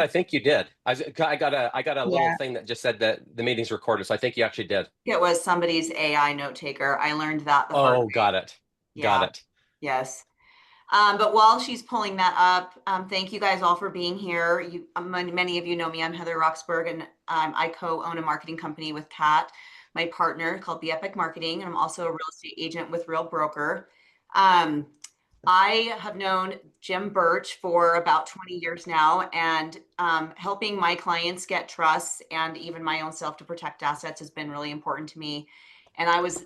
I think you did. I got a little Yeah. thing that just said that the meeting's recorded. So I think you actually did. It was somebody's AI note taker. I learned that the hard Oh, way. got it. Got Yeah. it. Yes. But while she's pulling that up, thank you guys all for being here. Many of you know me. I'm Heather Roxburgh, and I co-own a marketing company with Kat, my partner, called Be Epic Marketing, and I'm also a real estate agent with Real Broker. Um, I have known Jim Burch for about 20 years now, and helping my clients get trust and even my own self to protect assets has been really important to me. And I was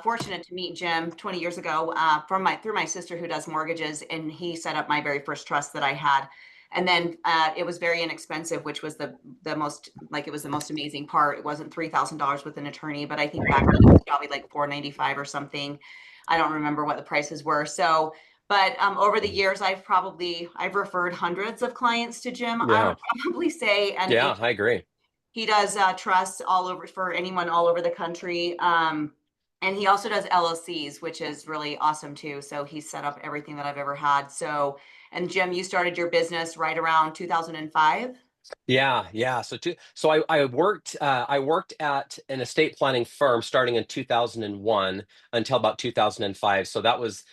fortunate to meet Jim 20 years ago through my sister who does mortgages, and he set up my very first trust that I had. And then it was very inexpensive, which was the most it was the most amazing part. It wasn't $3,000 with an attorney, but I think back then it was probably like 495 or something. I don't remember what the prices were. So, but over the years, I've referred hundreds of clients to Jim. I Yeah. would probably say an Yeah, agent. I agree. He does trusts all over for anyone all over the country. And he also does LLCs, which is really awesome too. So he's set up everything that I've ever had. So, and Jim, you started your business right around 2005. Yeah, yeah. I worked at an estate planning firm starting in 2001 until about 2005. So that was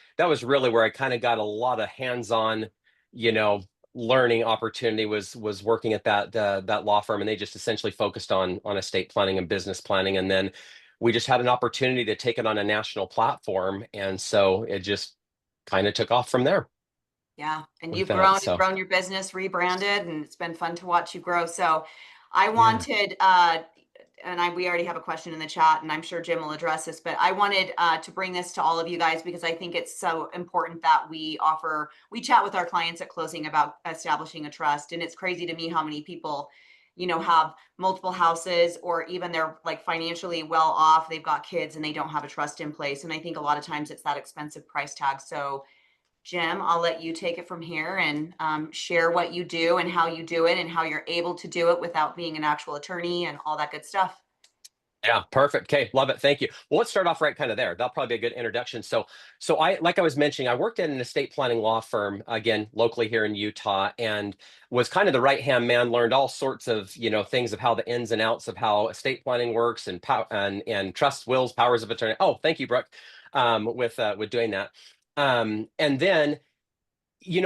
really where I kind of got a lot of hands-on, you know, learning opportunity was working at that law firm, and they just essentially focused on estate planning and business planning. And then we just had an opportunity to take it on a national platform, and so it just kind of took off from there Yeah, and with you've that. you've So grown your business, rebranded, and it's been fun to watch you grow. So, I yeah. wanted, we already have a question in the chat, and I'm sure Jim will address this, but I wanted to bring this to all of you guys because I think it's so important that we chat with our clients at closing about establishing a trust, and it's crazy to me how many people, have multiple houses or even they're like financially well off, they've got kids and they don't have a trust in place, and I think a lot of times it's that expensive price tag. So Jim, I'll let you take it from here and share what you do and how you do it and how you're able to do it without being an actual attorney and all that good stuff. Yeah, perfect. Okay, love it. Thank you. Well, let's start off right kind of there. That'll probably be a good introduction. So like I was mentioning, I worked at an estate planning law firm, again, locally here in Utah, and was kind of the right-hand man, learned all sorts of, things of how the ins and outs of how estate planning works and and trust, wills, powers of attorney. Oh, thank you, Brooke, with doing that. And then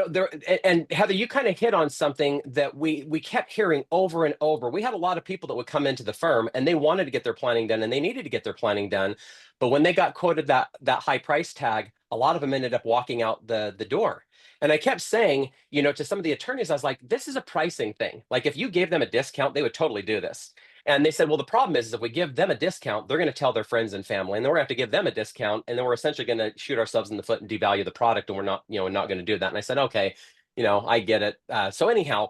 there, and Heather, you kind of hit on something that we kept hearing over and over. We had a lot of people that would come into the firm and they wanted to get their planning done and they needed to get their planning done, but when they got quoted that high price tag, a lot of them ended up walking out the door. And I kept saying, to some of the attorneys, I was like, this is a pricing thing. Like if you gave them a discount, they would totally do this. And they said, well, the problem is if we give them a discount, they're going to tell their friends and family, and then we're going to have to give them a discount, and then we're essentially going to shoot ourselves in the foot and devalue the product, and we're not going to do that. And I said, okay, I get it. So anyhow,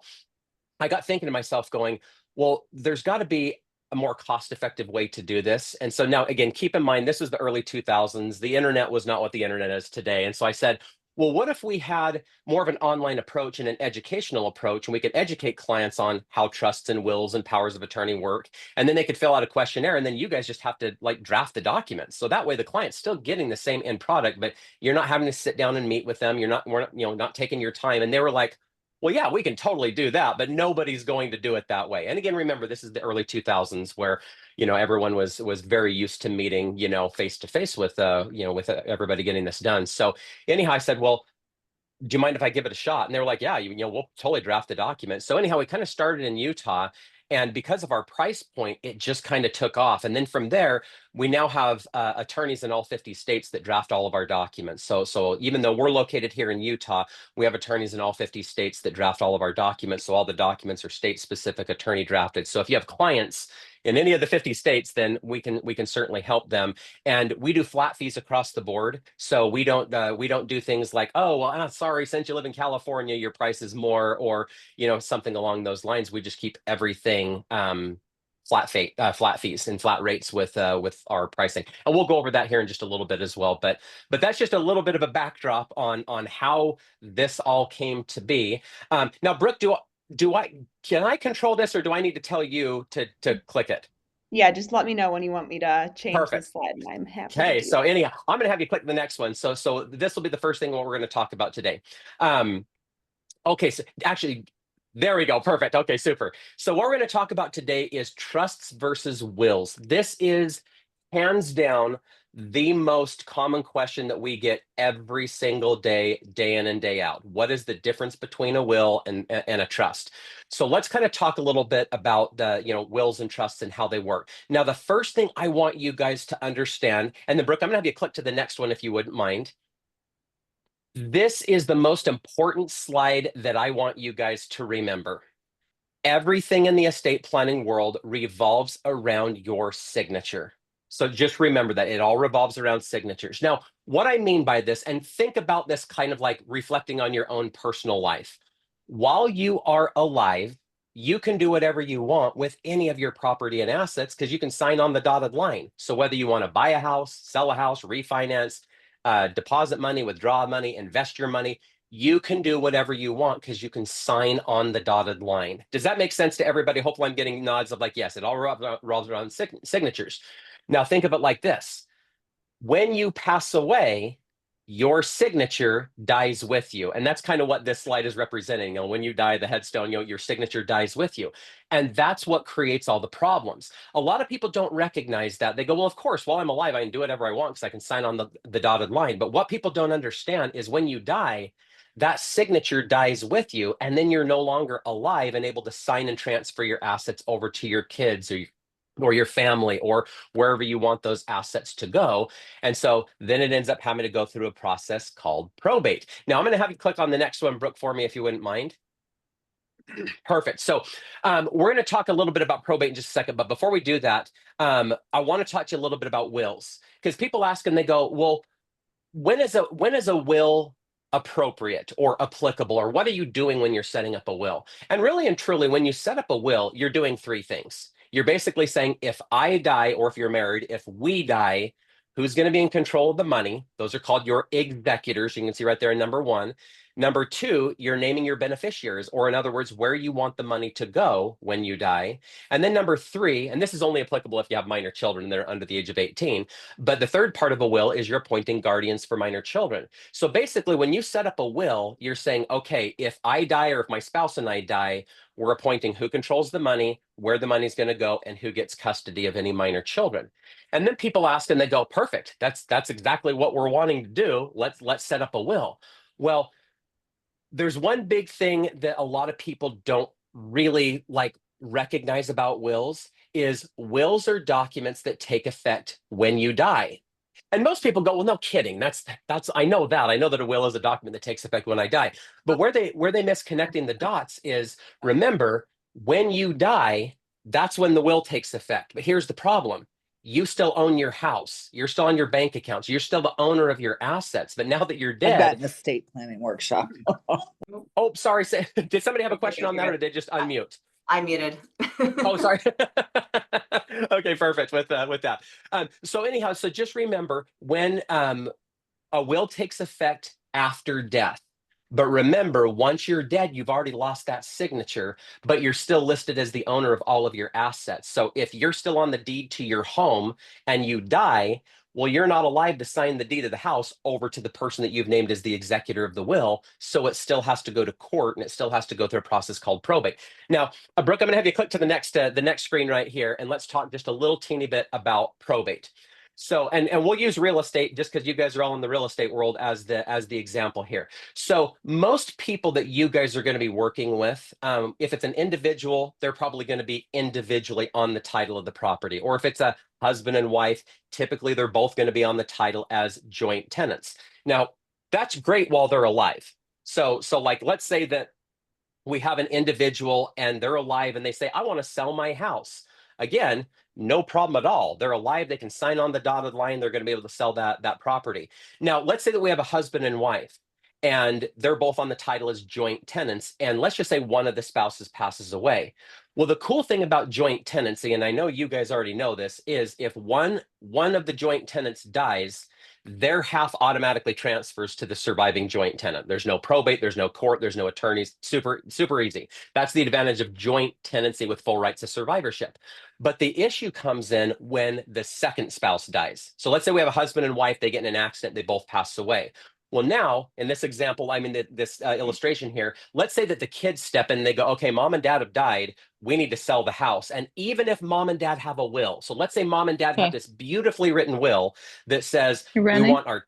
I got thinking to myself, going, well, there's got to be a more cost-effective way to do this. And so now, again, keep in mind, this was the early 2000s. The internet was not what the internet is today. And so I said, well, what if we had more of an online approach and an educational approach, and we could educate clients on how trusts and wills and powers of attorney work, and then they could fill out a questionnaire, and then you guys just have to like draft the documents. So that way, the client's still getting the same end product, but you're not having to sit down and meet with them. We're not, not taking your time. And they were like, well, yeah, we can totally do that, but nobody's going to do it that way. And again, remember, this is the early 2000s where, everyone was very used to meeting, face to face with, with everybody getting this done. So anyhow, I said, well, do you mind if I give it a shot? And they were like, yeah, we'll totally draft the document. So anyhow, we kind of started in Utah. And because of our price point, it just kind of took off. And then from there, we now have attorneys in all 50 states that draft all of our documents. So even though we're located here in Utah, we have attorneys in all 50 states that draft all of our documents. So all the documents are state-specific attorney drafted. So if you have clients in any of the 50 states, then we can certainly help them. And we do flat fees across the board. So we don't do things like, oh, well, sorry, since you live in California, your price is more, or something along those lines. We just keep everything flat fees and flat rates with our pricing, and we'll go over that here in just a little bit as well. But that's just a little bit of a backdrop on how this all came to be. Now, Brooke, can I control this, or do I need to tell you to click it? Yeah, just let me know when you want me to change the Perfect. slide, and I'm happy to Okay, do so that. anyhow, I'm going to have you click the next one. So this will be the first thing what we're going to talk about today. Okay, so actually, There we go. Perfect. Okay, super. So what we're going to talk about today is trusts versus wills. This is hands down the most common question that we get every single day, day in and day out. What is the difference between a will and a trust? So let's kind of talk a little bit about the, wills and trusts and how they work. Now, the first thing I want you guys to understand, and then Brooke, I'm going to have you click to the next one if you wouldn't mind. This is the most important slide that I want you guys to remember. Everything in the estate planning world revolves around your signature. So just remember that it all revolves around signatures. Now, what I mean by this, and think about this kind of like reflecting on your own personal life. While you are alive, you can do whatever you want with any of your property and assets because you can sign on the dotted line. So whether you want to buy a house, sell a house, refinance, deposit money, withdraw money, invest your money, you can do whatever you want because you can sign on the dotted line. Does that make sense to everybody? Hopefully I'm getting nods of like, yes, it all revolves around signatures. Now think of it like this. When you pass away, your signature dies with you. And that's kind of what this slide is representing. When you die, the headstone, your signature dies with you. And that's what creates all the problems. A lot of people don't recognize that. They go, well, of course, while I'm alive, I can do whatever I want because I can sign on the dotted line. But what people don't understand is when you die, that signature dies with you, and then you're no longer alive and able to sign and transfer your assets over to your kids or your family or wherever you want those assets to go. And so then it ends up having to go through a process called probate. Now I'm going to have you click on the next one, Brooke, for me, if you wouldn't mind. Perfect. So we're going to talk a little bit about probate in just a second. But before we do that, I want to talk to you a little bit about wills because people ask and they go, well, when is a will appropriate or applicable, or what are you doing when you're setting up a will? And really and truly, when you set up a will, you're doing three things. You're basically saying, if I die, or if you're married, if we die, who's going to be in control of the money? Those are called your executors. You can see right there in number one. Number two, you're naming your beneficiaries, or in other words, where you want the money to go when you die. And then number three, and this is only applicable if you have minor children that are under the age of 18, but the third part of a will is you're appointing guardians for minor children. So basically, when you set up a will, you're saying, okay, if I die or if my spouse and I die, we're appointing who controls the money, where the money's going to go, and who gets custody of any minor children. And then people ask and they go, perfect, that's exactly what we're wanting to do. Let's set up a will. Well, there's one big thing that a lot of people don't really recognize about wills is wills are documents that take effect when you die. And most people go, well, no kidding. That's I know that. I know that a will is a document that takes effect when I die. But where they miss connecting the dots is, remember, when you die, that's when the will takes effect. But here's the problem. You still own your house. You're still on your bank accounts. You're still the owner of your assets. But now that you're I've got dead, an estate planning workshop. oh, sorry. Did somebody have a question on that, or did they just unmute? I muted. Oh, sorry. Okay, perfect with that. So anyhow, so just remember when a will takes effect after death. But remember, once you're dead, you've already lost that signature, but you're still listed as the owner of all of your assets. So if you're still on the deed to your home and you die, well, you're not alive to sign the deed of the house over to the person that you've named as the executor of the will. So it still has to go to court and it still has to go through a process called probate. Now, Brooke, I'm going to have you click to the next screen right here, and let's talk just a little teeny bit about probate. So, and we'll use real estate just because you guys are all in the real estate world as the example here. So most people that you guys are going to be working with, if it's an individual, they're probably going to be individually on the title of the property. Or if it's a husband and wife, typically they're both going to be on the title as joint tenants. Now, that's great while they're alive. So like, let's say that we have an individual and they're alive and they say, I want to sell my house. Again, no problem at all. They're alive. They can sign on the dotted line. They're going to be able to sell that property. Now, let's say that we have a husband and wife and they're both on the title as joint tenants. And let's just say one of the spouses passes away. Well, the cool thing about joint tenancy, and I know you guys already know this, is if one of the joint tenants dies, their half automatically transfers to the surviving joint tenant. There's no probate, there's no court, there's no attorneys. Super, super easy. That's the advantage of joint tenancy with full rights of survivorship. But the issue comes in when the second spouse dies. So let's say we have a husband and wife, they get in an accident, they both pass away. Well, now in this example, I mean, this illustration here, let's say that the kids step in and they go, okay, mom and dad have died. We need to sell the house. And even if mom and dad have a will, so let's say mom and dad have Okay. this beautifully written will that says You we running? want our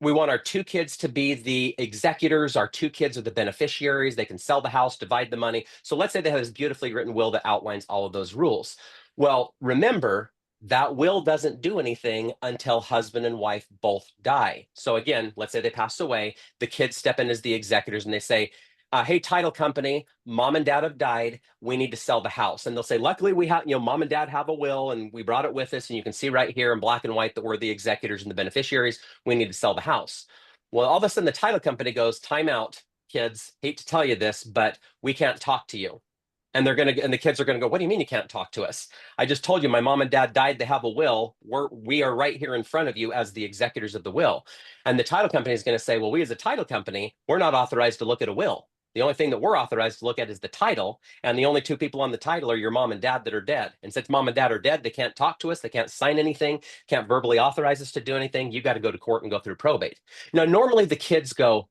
we want our two kids to be the executors. Our two kids are the beneficiaries. They can sell the house, divide the money. So let's say they have this beautifully written will that outlines all of those rules. Well, remember, that will doesn't do anything until husband and wife both die. So again, let's say they pass away, the kids step in as the executors and they say, hey, title company, mom and dad have died. We need to sell the house. And they'll say, luckily we have, mom and dad have a will and we brought it with us. And you can see right here in black and white that we're the executors and the beneficiaries. We need to sell the house. Well, all of a sudden the title company goes, time out, kids. Hate to tell you this, but we can't talk to you. And the kids are gonna go, what do you mean you can't talk to us? I just told you my mom and dad died. They have a will. We are right here in front of you as the executors of the will. And the title company is going to say, well, we as a title company, we're not authorized to look at a will. The only thing that we're authorized to look at is the title. And the only two people on the title are your mom and dad that are dead. And since mom and dad are dead, they can't talk to us. They can't sign anything, can't verbally authorize us to do anything. You got to go to court and go through probate. Now, normally the kids go,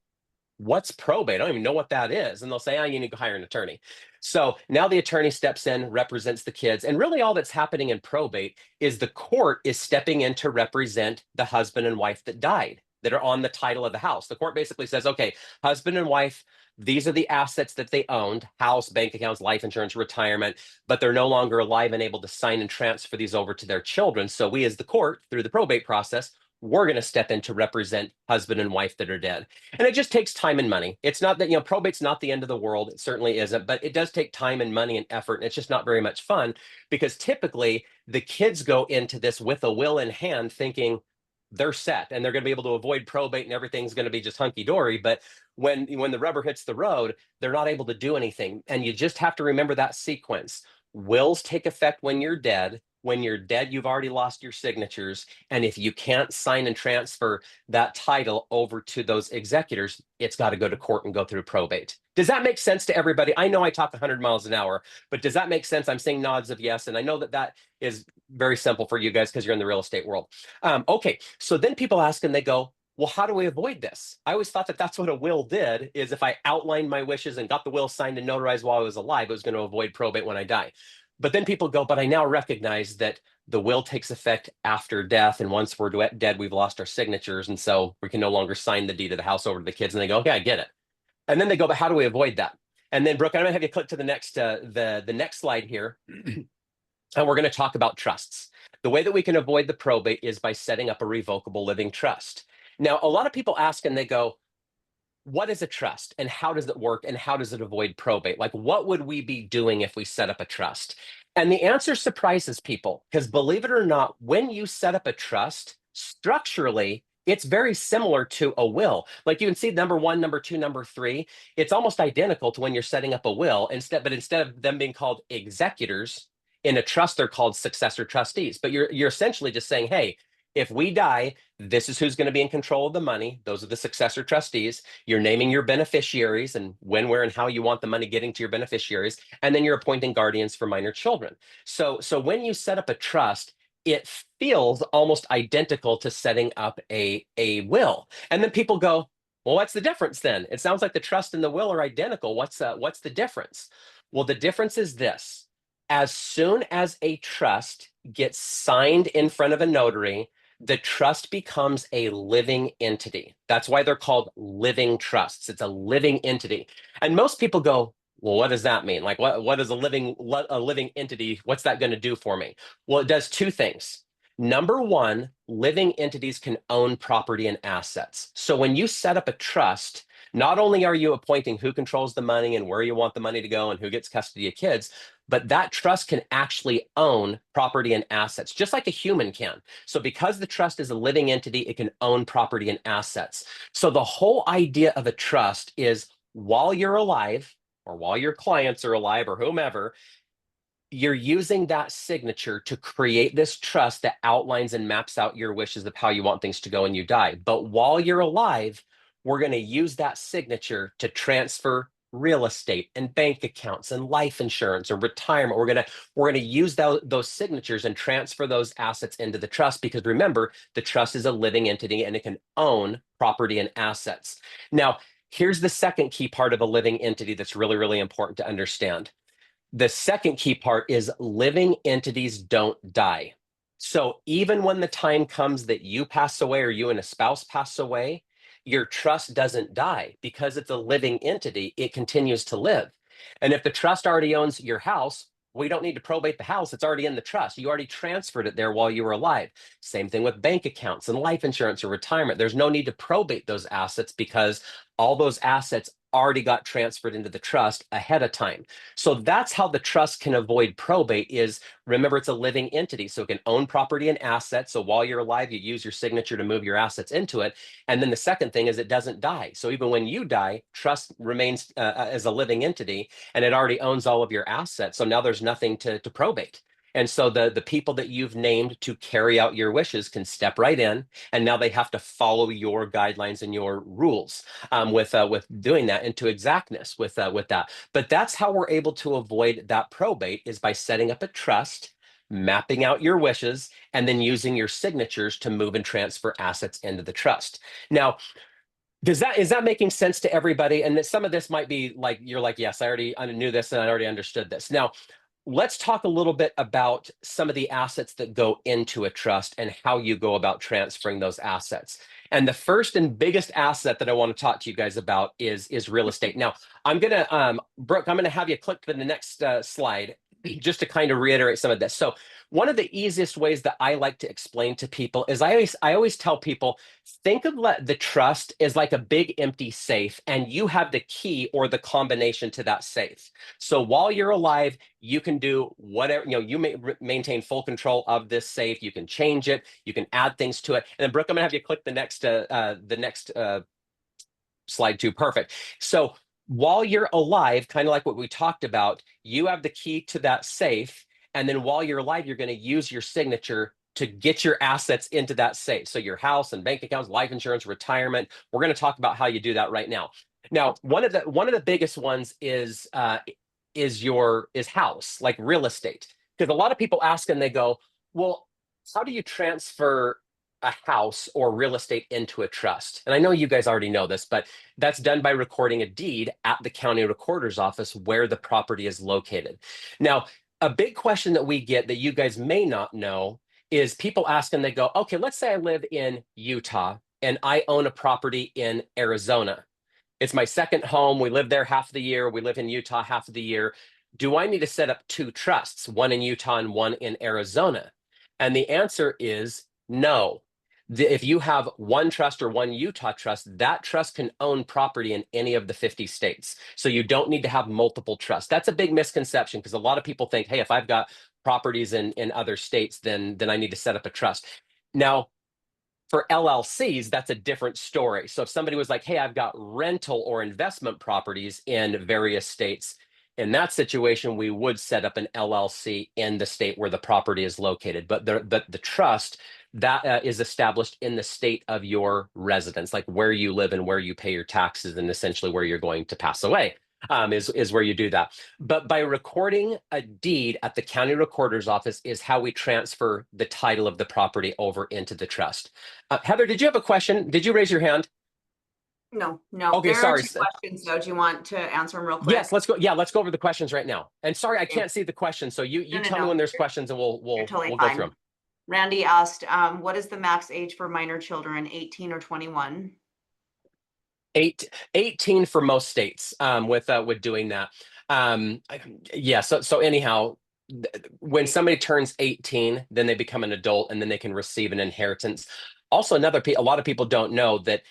what's probate? I don't even know what that is. And they'll say, oh, you need to hire an attorney. So now the attorney steps in, represents the kids. And really all that's happening in probate is the court is stepping in to represent the husband and wife that died, that are on the title of the house. The court basically says, okay, husband and wife, these are the assets that they owned: house, bank accounts, life insurance, retirement, but they're no longer alive and able to sign and transfer these over to their children. So we as the court, through the probate process, we're going to step in to represent husband and wife that are dead. And it just takes time and money. It's not that, probate's not the end of the world. It certainly isn't, but it does take time and money and effort. And it's just not very much fun because typically the kids go into this with a will in hand thinking they're set and they're going to be able to avoid probate and everything's going to be just hunky dory. But when the rubber hits the road, they're not able to do anything. And you just have to remember that sequence. Wills take effect when you're dead. When you're dead, you've already lost your signatures. And if you can't sign and transfer that title over to those executors, it's got to go to court and go through probate. Does that make sense to everybody? I know I talk 100 miles an hour, but does that make sense? I'm saying nods of yes. And I know that that is very simple for you guys because you're in the real estate world. Okay, so then people ask and they go, well, how do we avoid this? I always thought that that's what a will did, is if I outlined my wishes and got the will signed and notarized while I was alive, it was going to avoid probate when I die. But then people go, but I now recognize that the will takes effect after death. And once we're dead, we've lost our signatures. And so we can no longer sign the deed of the house over to the kids. And they go, okay, I get it. And then they go, but how do we avoid that? And then Brooke, I'm gonna have you click to the next slide here. And we're going to talk about trusts. The way that we can avoid the probate is by setting up a revocable living trust. Now, a lot of people ask and they go, what is a trust and how does it work and how does it avoid probate? Like, what would we be doing if we set up a trust? And the answer surprises people because, believe it or not, when you set up a trust, structurally, it's very similar to a will. Like you can see number one, number two, number three, it's almost identical to when you're setting up a will. But instead of them being called executors, in a trust, they're called successor trustees. But you're essentially just saying, hey, if we die, this is who's going to be in control of the money. Those are the successor trustees. You're naming your beneficiaries and when, where, and how you want the money getting to your beneficiaries. And then you're appointing guardians for minor children. So when you set up a trust, it feels almost identical to setting up a will. And then people go, well, what's the difference then? It sounds like the trust and the will are identical. What's the difference? Well, the difference is this. As soon as a trust gets signed in front of a notary, the trust becomes a living entity. That's why they're called living trusts. It's a living entity. And most people go, well, what does that mean? Like, what is a living entity? What's that going to do for me? Well, it does two things. Number one, living entities can own property and assets. So when you set up a trust, not only are you appointing who controls the money and where you want the money to go and who gets custody of kids, but that trust can actually own property and assets, just like a human can. So because the trust is a living entity, it can own property and assets. So the whole idea of a trust is while you're alive, or while your clients are alive, or whomever, you're using that signature to create this trust that outlines and maps out your wishes of how you want things to go when you die. But while you're alive, we're going to use that signature to transfer, real estate and bank accounts and life insurance or retirement. We're gonna use those signatures and transfer those assets into the trust, because remember, the trust is a living entity and it can own property and assets. Now, here's the second key part of a living entity that's really, really important to understand. The second key part is living entities don't die. So even when the time comes that you pass away or you and a spouse pass away, your trust doesn't die because it's a living entity. It continues to live. And if the trust already owns your house, we don't need to probate the house. It's already in the trust. You already transferred it there while you were alive. Same thing with bank accounts and life insurance or retirement. There's no need to probate those assets because all those assets already got transferred into the trust ahead of time. So that's how the trust can avoid probate is, remember, it's a living entity. So it can own property and assets. So while you're alive, you use your signature to move your assets into it. And then the second thing is it doesn't die. So even when you die, trust remains as a living entity and it already owns all of your assets. So now there's nothing to probate. And so the people that you've named to carry out your wishes can step right in, and now they have to follow your guidelines and your rules with doing that into exactness with that. But that's how we're able to avoid that probate, is by setting up a trust, mapping out your wishes, and then using your signatures to move and transfer assets into the trust. Now, is that making sense to everybody? And that some of this might be like, you're like, yes, I knew this and I already understood this. Now, let's talk a little bit about some of the assets that go into a trust and how you go about transferring those assets. And the first and biggest asset that I want to talk to you guys about is real estate. Now, Brooke, I'm gonna have you click to the next slide just to kind of reiterate some of this. So one of the easiest ways that I like to explain to people is I always tell people, think of the trust as like a big empty safe, and you have the key or the combination to that safe. So while you're alive, you can do whatever, you may maintain full control of this safe. You can change it, you can add things to it. And then Brooke, I'm gonna have you click the next slide too. Perfect. So while you're alive, kind of like what we talked about, you have the key to that safe. And then while you're alive, you're going to use your signature to get your assets into that safe. So your house and bank accounts, life insurance, retirement. We're going to talk about how you do that right now. Now, one of the biggest ones is house, like real estate. Because a lot of people ask and they go, well, how do you transfer a house or real estate into a trust? And I know you guys already know this, but that's done by recording a deed at the county recorder's office where the property is located. Now, a big question that we get that you guys may not know is people ask and they go, okay, let's say I live in Utah and I own a property in Arizona. It's my second home. We live there half of the year. We live in Utah half of the year. Do I need to set up two trusts, one in Utah and one in Arizona? And the answer is no. If you have one trust or one Utah trust, that trust can own property in any of the 50 states. So you don't need to have multiple trusts. That's a big misconception because a lot of people think, hey, if I've got properties in other states, then I need to set up a trust. Now, for LLCs, that's a different story. So if somebody was like, hey, I've got rental or investment properties in various states, in that situation, we would set up an LLC in the state where the property is located. But the trust that is established in the state of your residence, like where you live and where you pay your taxes and essentially where you're going to pass away. Is where you do that. But by recording a deed at the county recorder's office is how we transfer the title of the property over into the trust. Heather, did you have a question? Did you raise your hand? No. Okay, There are sorry. two questions though. Do you want to answer them real quick? Yes, let's go. Yeah, let's go over the questions right now. And sorry, I can't see the questions. So you tell me when there's questions and You're we'll totally go through fine. them. Randy asked, what is the max age for minor children, 18 or 21? 18 for most states with doing that. Yeah, so anyhow, when somebody turns 18, then they become an adult and then they can receive an inheritance. Also, a lot of people don't know that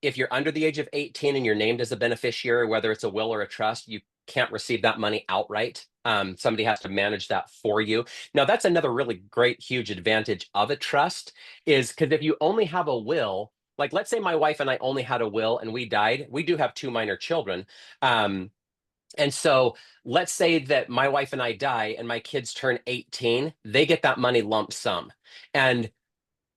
if you're under the age of 18 and you're named as a beneficiary, whether it's a will or a trust, you can't receive that money outright. Somebody has to manage that for you. Now, that's another really great, huge advantage of a trust is because if you only have a will, like let's say my wife and I only had a will and we died, we do have two minor children. And so let's say that my wife and I die and my kids turn 18, they get that money lump sum. And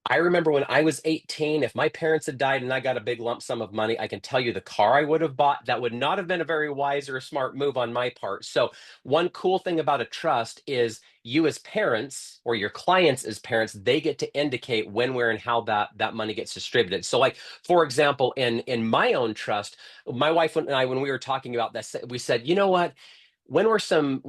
I remember when I was 18, if my parents had died and I got a big lump sum of money, I can tell you the car I would have bought, that would not have been a very wise or a smart move on my part. So, one cool thing about a trust is you as parents or your clients as parents, they get to indicate when, where, and how that money gets distributed. So, like for example, in my own trust, my wife and I, when we were talking about this, we said, you know what? When were some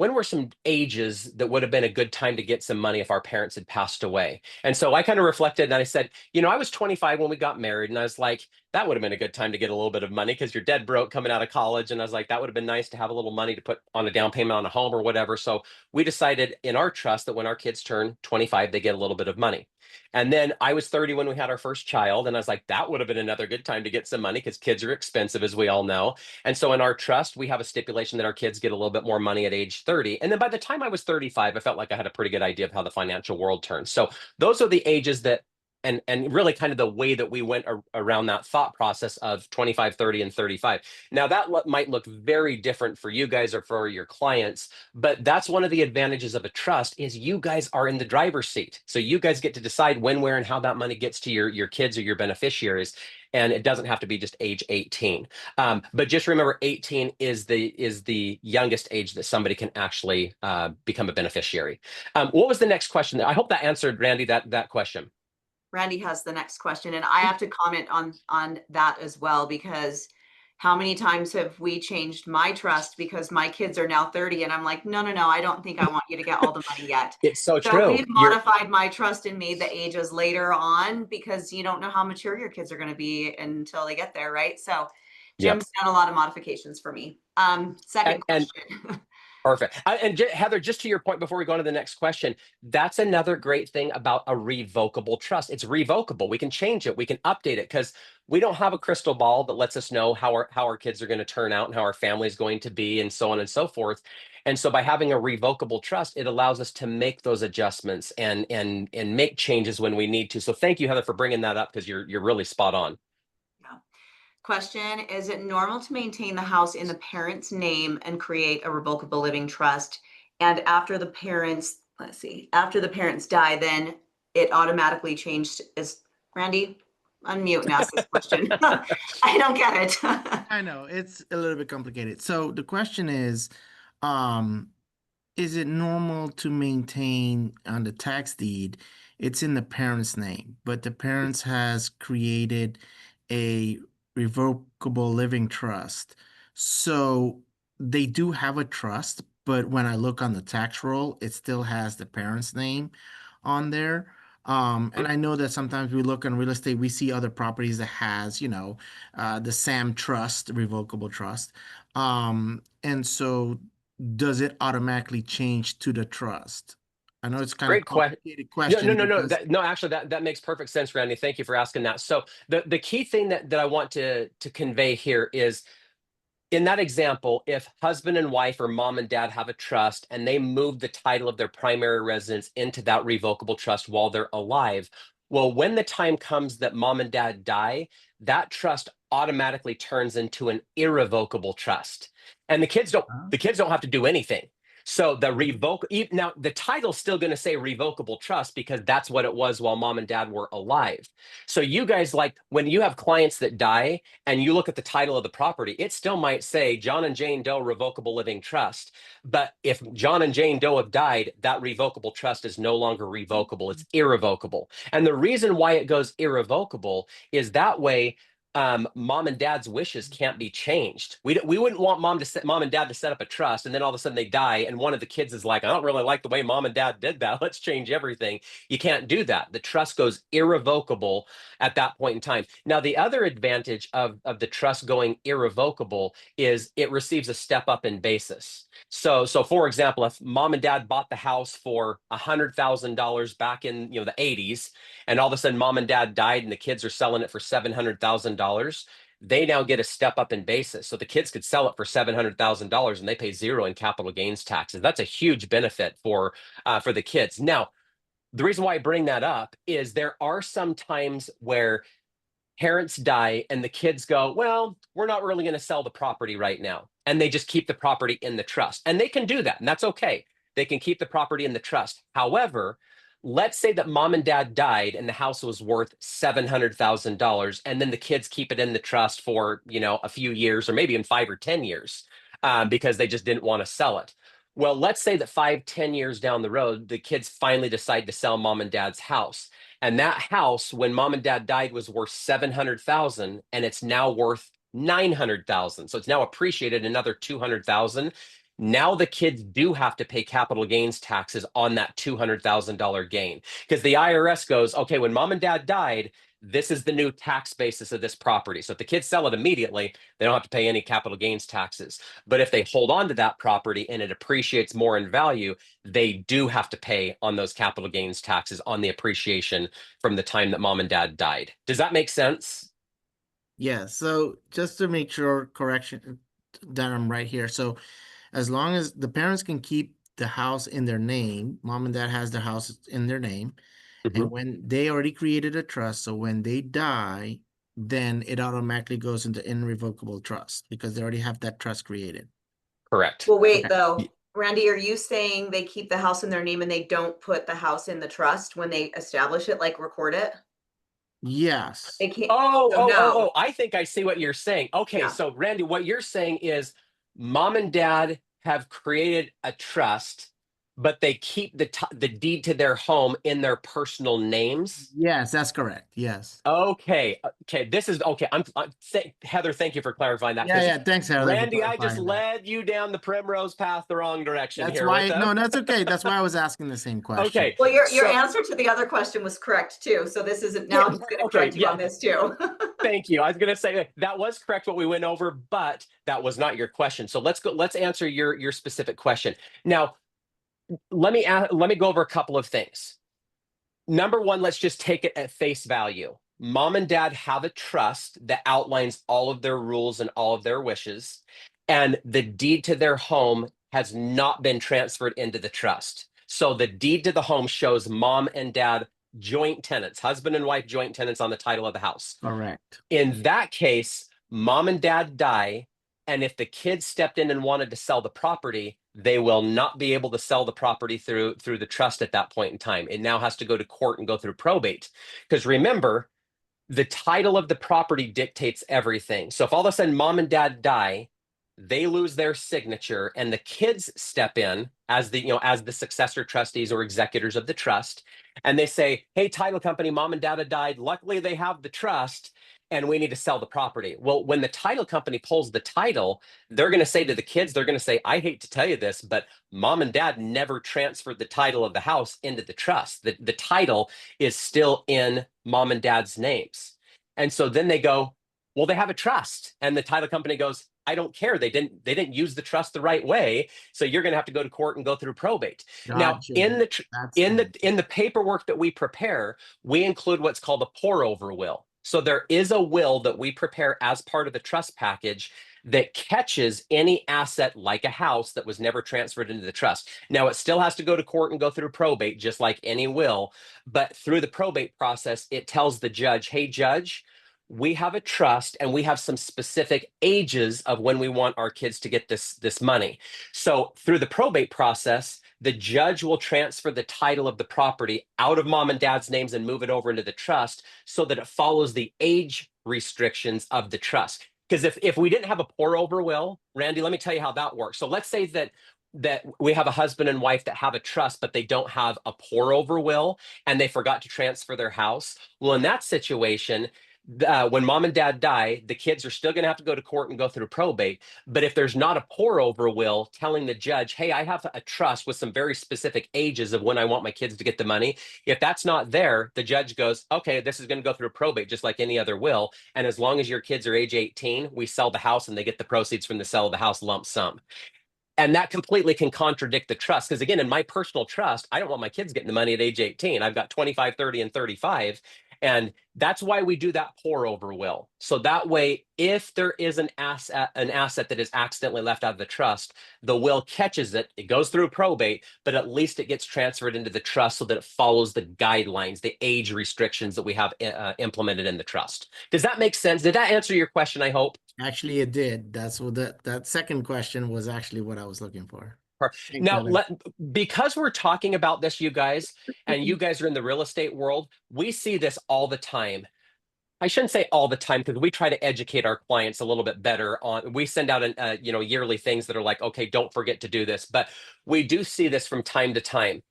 ages that would have been a good time to get some money if our parents had passed away? And so I kind of reflected and I said, I was 25 when we got married, and I was like, that would have been a good time to get a little bit of money because you're dead broke coming out of college. And I was like, that would have been nice to have a little money to put on a down payment on a home or whatever. So we decided in our trust that when our kids turn 25, they get a little bit of money. And then I was 30 when we had our first child, and I was like, that would have been another good time to get some money because kids are expensive, as we all know. And so in our trust, we have a stipulation that our kids get a little bit more money at age 30. And then by the time I was 35, I felt like I had a pretty good idea of how the financial world turns. So those are the ages that, and really kind of the way that we went around that thought process of 25, 30, and 35. Now that might look very different for you guys or for your clients, but that's one of the advantages of a trust is you guys are in the driver's seat. So you guys get to decide when, where, and how that money gets to your kids or your beneficiaries. And it doesn't have to be just age 18. But just remember, 18 is the youngest age that somebody can actually become a beneficiary. What was the next question? I hope that answered, Randy, that question. Randy has the next question, and I have to comment on that as well, because how many times have we changed my trust because my kids are now 30 and I'm like, no, no, no, I don't think I want you to get all the money yet. It's so So true. we've modified my trust and made the ages later on because you don't know how mature your kids are going to be until they get there, right? So Yep. Jim's done a lot of modifications for me. Second And question. perfect. Heather, just to your point before we go on to the next question, that's another great thing about a revocable trust. It's revocable. We can change it. We can update it because we don't have a crystal ball that lets us know how our kids are going to turn out and how our family is going to be and so on and so forth. And so by having a revocable trust, it allows us to make those adjustments and make changes when we need to. So thank you, Heather, for bringing that up because you're really spot on. Yeah. Question, is it normal to maintain the house in the parent's name and create a revocable living trust? And after the parents, let's see, after the parents die, then it automatically changed is Randy, unmute and ask this question. I don't get it. I know it's a little bit complicated. So the question um, is it normal to maintain on the tax deed? It's in the parent's name, but the parents has created a revocable living trust. So they do have a trust, but when I look on the tax roll, it still has the parent's name on there. And I know that sometimes we look on real estate, we see other properties that has, the Sam Trust, revocable trust. And so does it automatically change to the trust? I know it's kind of Great question. complicated No, no, question no, no. because No, actually, that makes perfect sense, Randy. Thank you for asking that. So the key thing that I want to convey here is in that example, if husband and wife or mom and dad have a trust and they move the title of their primary residence into that revocable trust while they're alive, well, when the time comes that mom and dad die, that trust automatically turns into an irrevocable trust. And the kids don't have to do anything. So now the title's still going to say revocable trust because that's what it was while mom and dad were alive. So you guys, like when you have clients that die and you look at the title of the property, it still might say John and Jane Doe Revocable Living Trust. But if John and Jane Doe have died, that revocable trust is no longer revocable. It's irrevocable. And the reason why it goes irrevocable is that way mom and dad's wishes can't be changed. We wouldn't want mom and dad to set up a trust and then all of a sudden they die and one of the kids is like, I don't really like the way mom and dad did that. Let's change everything. You can't do that. The trust goes irrevocable at that point in time. Now, the other advantage of the trust going irrevocable is it receives a step up in basis. So for example, if mom and dad bought the house for $100,000 back in the 80s, and all of a sudden mom and dad died and the kids are selling it for $700,000, they now get a step up in basis. So the kids could sell it for $700,000 and they pay zero in capital gains taxes. That's a huge benefit for the kids. Now, the reason why I bring that up is there are some times where parents die and the kids go, well, we're not really going to sell the property right now. And they just keep the property in the trust. And they can do that. And that's okay. They can keep the property in the trust. However, let's say that mom and dad died and the house was worth $700,000, and then the kids keep it in the trust for, a few years or maybe in 5 or 10 years, because they just didn't want to sell it. Well, let's say that 5, 10 years down the road, the kids finally decide to sell mom and dad's house. And that house, when mom and dad died, was worth 700,000, and it's now worth 900,000. So it's now appreciated another 200,000. Now the kids do have to pay capital gains taxes on that $200,000 gain, because the IRS goes, okay, when mom and dad died, this is the new tax basis of this property. So if the kids sell it immediately, they don't have to pay any capital gains taxes. But if they hold on to that property and it appreciates more in value, they do have to pay on those capital gains taxes on the appreciation from the time that mom and dad died. Does that make sense? Yeah, so just to make sure correction that I'm right here. So as long as the parents can keep the house in their name, mom and dad has the house in their name, Mhm. and when they already created a trust, so when they die, then it automatically goes into irrevocable trust because they already have that trust created. Correct. Well, wait, Okay. though. Randy, are you saying they keep the house in their name and they don't put the house in the trust when they establish it, like record it? Yes. They can't. Oh, So oh, oh, no. oh, I think I see what you're saying. Okay, Yeah. so Randy, what you're saying is mom and dad have created a trust, but they keep the deed to their home in their personal names. Yes, that's correct. Yes. Okay, okay, this is okay. Heather, thank you for clarifying that, Yeah, because yeah. Thanks, Heather, for Randy, I just clarifying that. led you down the primrose path the wrong direction That's here with why, them. no, that's okay. That's why I was asking the same question. Okay, Well, your so answer to the other question was correct too. So this isn't, yeah, now he's going to okay, correct you yeah. on this too. Thank you. I was going to say that was correct what we went over, but that was not your question. So let's answer your specific question. Now, let me go over a couple of things. Number one, let's just take it at face value. Mom and dad have a trust that outlines all of their rules and all of their wishes, and the deed to their home has not been transferred into the trust. So the deed to the home shows mom and dad joint tenants, husband and wife joint tenants on the title of the house. Correct. In that case, mom and dad die, and if the kids stepped in and wanted to sell the property, they will not be able to sell the property through the trust at that point in time. It now has to go to court and go through probate. Because remember, the title of the property dictates everything. So if all of a sudden mom and dad die, they lose their signature, and the kids step in as the successor trustees or executors of the trust, and they say, hey, title company, mom and dad have died, luckily they have the trust, and we need to sell the property. Well, when the title company pulls the title, they're going to say to the kids, they're going to say, I hate to tell you this, but mom and dad never transferred the title of the house into the trust. The title is still in mom and dad's names. And so then they go, well, they have a trust. And the title company goes, I don't care. They didn't use the trust the right way. So you're going to have to go to court and go through probate. Now, Gotcha. in That's the paperwork that we prepare, we include what's called a pour over will. So there is a will that we prepare as part of the trust package that catches any asset like a house that was never transferred into the trust. Now, it still has to go to court and go through probate, just like any will. But through the probate process, it tells the judge, hey, judge, we have a trust and we have some specific ages of when we want our kids to get this money. So through the probate process, the judge will transfer the title of the property out of mom and dad's names and move it over into the trust so that it follows the age restrictions of the trust. Because if we didn't have a pour over will, Randy, let me tell you how that works. So let's say that we have a husband and wife that have a trust, but they don't have a pour over will and they forgot to transfer their house. Well, in that situation, when mom and dad die, the kids are still going to have to go to court and go through probate. But if there's not a pour over will telling the judge, hey, I have a trust with some very specific ages of when I want my kids to get the money, if that's not there, the judge goes, okay, this is going to go through probate just like any other will. And as long as your kids are age 18, we sell the house and they get the proceeds from the sale of the house lump sum. And that completely can contradict the trust. Because again, in my personal trust, I don't want my kids getting the money at age 18. I've got 25, 30, and 35. And that's why we do that pour over will. So that way, if there is an asset that is accidentally left out of the trust, the will catches it, it goes through probate, but at least it gets transferred into the trust so that it follows the guidelines, the age restrictions that we have implemented in the trust. Does that make sense? Did that answer your question, I hope? actually it did. That's what that second question was actually what I was looking for. Thanks, Now, Heather. because we're talking about this, you guys, and you guys are in the real estate world, we see this all the time. I shouldn't say all the time because we try to educate our clients a little bit better on. We send out yearly things that are like, okay, don't forget to do this. But we do see this from time to time.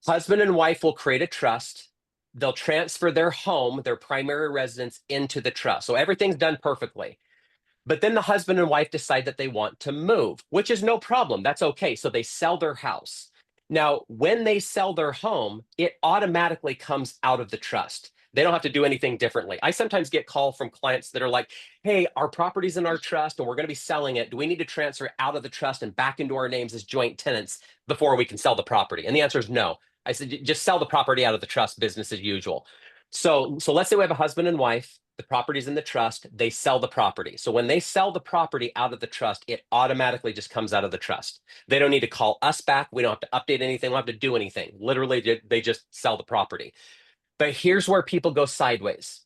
Husband and wife will create a trust. They'll transfer their home, their primary residence, into the trust. So everything's done perfectly. But then the husband and wife decide that they want to move, which is no problem. That's okay. So they sell their house. Now, when they sell their home, it automatically comes out of the trust. They don't have to do anything differently. I sometimes get calls from clients that are like, hey, our property's in our trust and we're going to be selling it. Do we need to transfer it out of the trust and back into our names as joint tenants before we can sell the property? And the answer is no. I said, just sell the property out of the trust, business as usual. So let's say we have a husband and wife. The property's in the trust, they sell the property. So when they sell the property out of the trust, it automatically just comes out of the trust. They don't need to call us back. We don't have to update anything. We don't have to do anything. Literally, they just sell the property. But here's where people go sideways.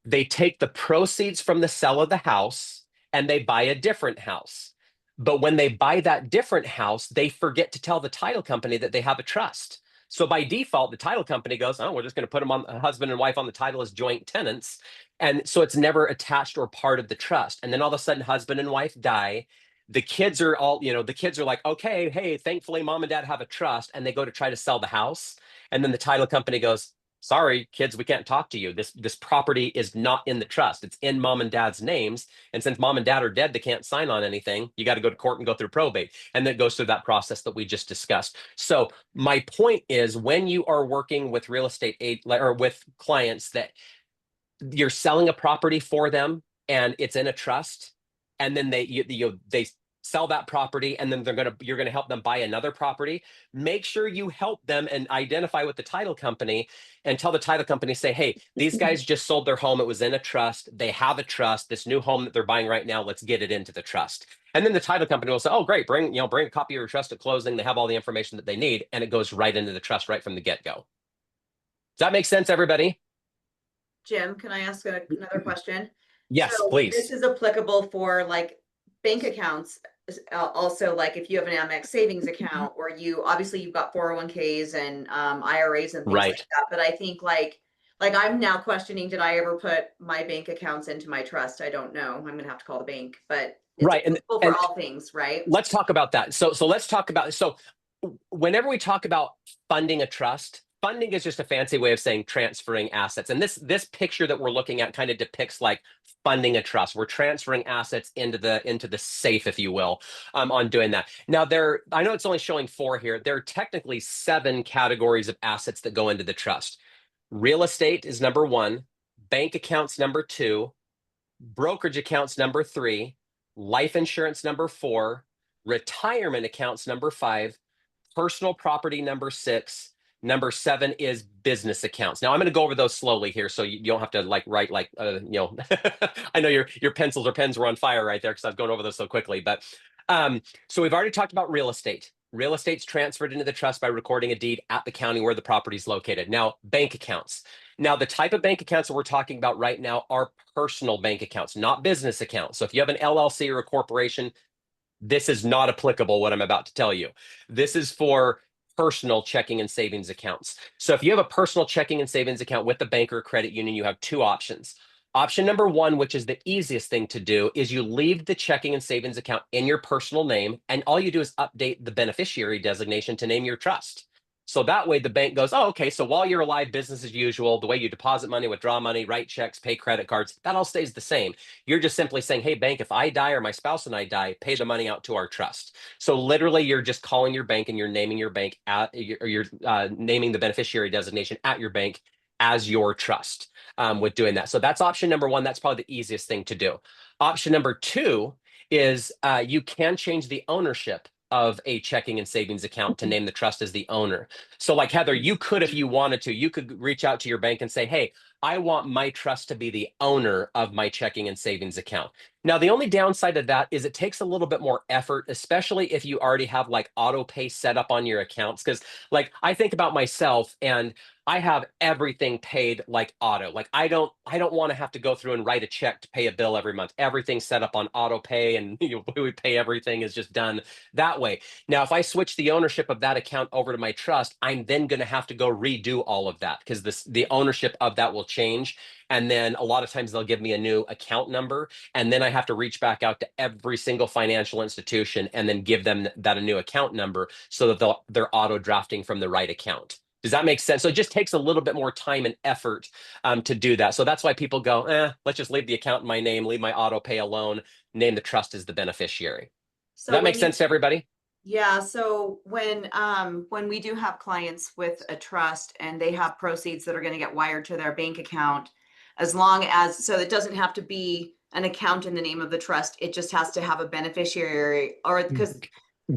They take the proceeds from the sale of the house and they buy a different house. But when they buy that different house, they forget to tell the title company that they have a trust. So by default, the title company goes, oh, we're just going to put them on husband and wife on the title as joint tenants. And so it's never attached or part of the trust. And then all of a sudden, husband and wife die. The kids are all, the kids are like, okay, hey, thankfully mom and dad have a trust. And they go to try to sell the house. And then the title company goes, sorry, kids, we can't talk to you. This property is not in the trust. It's in mom and dad's names. And since mom and dad are dead, they can't sign on anything. You got to go to court and go through probate. And then it goes through that process that we just discussed. So my point is when you are working with real estate or with clients that you're selling a property for them and it's in a trust, and then they sell that property and then you're gonna help them buy another property. Make sure you help them and identify with the title company and tell the title company, say, hey, these guys just sold their home. It was in a trust. They have a trust. This new home that they're buying right now, let's get it into the trust. And then the title company will say, oh, great, bring a copy of your trust at closing. They have all the information that they need, and it goes right into the trust right from the get-go. Does that make sense, everybody? Jim, can I ask another question? Yes, So please. this is applicable for like bank accounts. Also, like if you have an Amex savings account, or obviously you've got 401ks and IRAs and things Right. like that. But I think like I'm now questioning, did I ever put my bank accounts into my trust? I don't know. I'm gonna have to call the bank, but it's Right. And for all things, right? let's talk about that. So let's talk about, so whenever we talk about funding a trust, funding is just a fancy way of saying transferring assets. And this picture that we're looking at kind of depicts like funding a trust. We're transferring assets into the safe, if you will, on doing that. Now I know it's only showing 4 here. There are technically 7 categories of assets that go into the trust. Real estate is number 1, bank accounts number 2, brokerage accounts number 3, life insurance number 4, retirement accounts number 5, personal property number 6, number 7 is business accounts. Now I'm going to go over those slowly here, so you don't have to like write like I know your pencils or pens were on fire right there because I've gone over those so quickly. But so we've already talked about real estate. Real estate's transferred into the trust by recording a deed at the county where the property is located. Now, bank accounts. Now, the type of bank accounts that we're talking about right now are personal bank accounts, not business accounts. So if you have an LLC or a corporation, this is not applicable, what I'm about to tell you. This is for personal checking and savings accounts. So if you have a personal checking and savings account with the bank or credit union, you have 2 options. Option number 1, which is the easiest thing to do, is you leave the checking and savings account in your personal name, and all you do is update the beneficiary designation to name your trust. So that way the bank goes, oh, okay, so while you're alive, business as usual, the way you deposit money, withdraw money, write checks, pay credit cards, that all stays the same. You're just simply saying, hey, bank, if I die or my spouse and I die, pay the money out to our trust. So literally you're just calling your bank and you're naming your bank you're naming the beneficiary designation at your bank as your trust with doing that. So that's option number 1. That's probably the easiest thing to do. Option number 2 is you can change the ownership of a checking and savings account to name the trust as the owner. So like Heather, you could, if you wanted to, you could reach out to your bank and say, hey, I want my trust to be the owner of my checking and savings account. Now, the only downside of that is it takes a little bit more effort, especially if you already have like auto pay set up on your accounts. Because like I think about myself and I have everything paid like auto. Like I don't want to have to go through and write a check to pay a bill every month. Everything's set up on auto pay and we pay everything is just done that way. Now, if I switch the ownership of that account over to my trust, I'm then going to have to go redo all of that because the ownership of that will change. And then a lot of times they'll give me a new account number. And then I have to reach back out to every single financial institution and then give them that a new account number so that they're auto drafting from the right account. Does that make sense? So it just takes a little bit more time and effort to do that. So that's why people go, let's just leave the account in my name, leave my auto pay alone, name the trust as the beneficiary. So Does that make sense to everybody? Yeah, so when we do have clients with a trust and they have proceeds that are going to get wired to their bank account, as long as, so it doesn't have to be an account in the name of the trust, it just has to have a beneficiary or because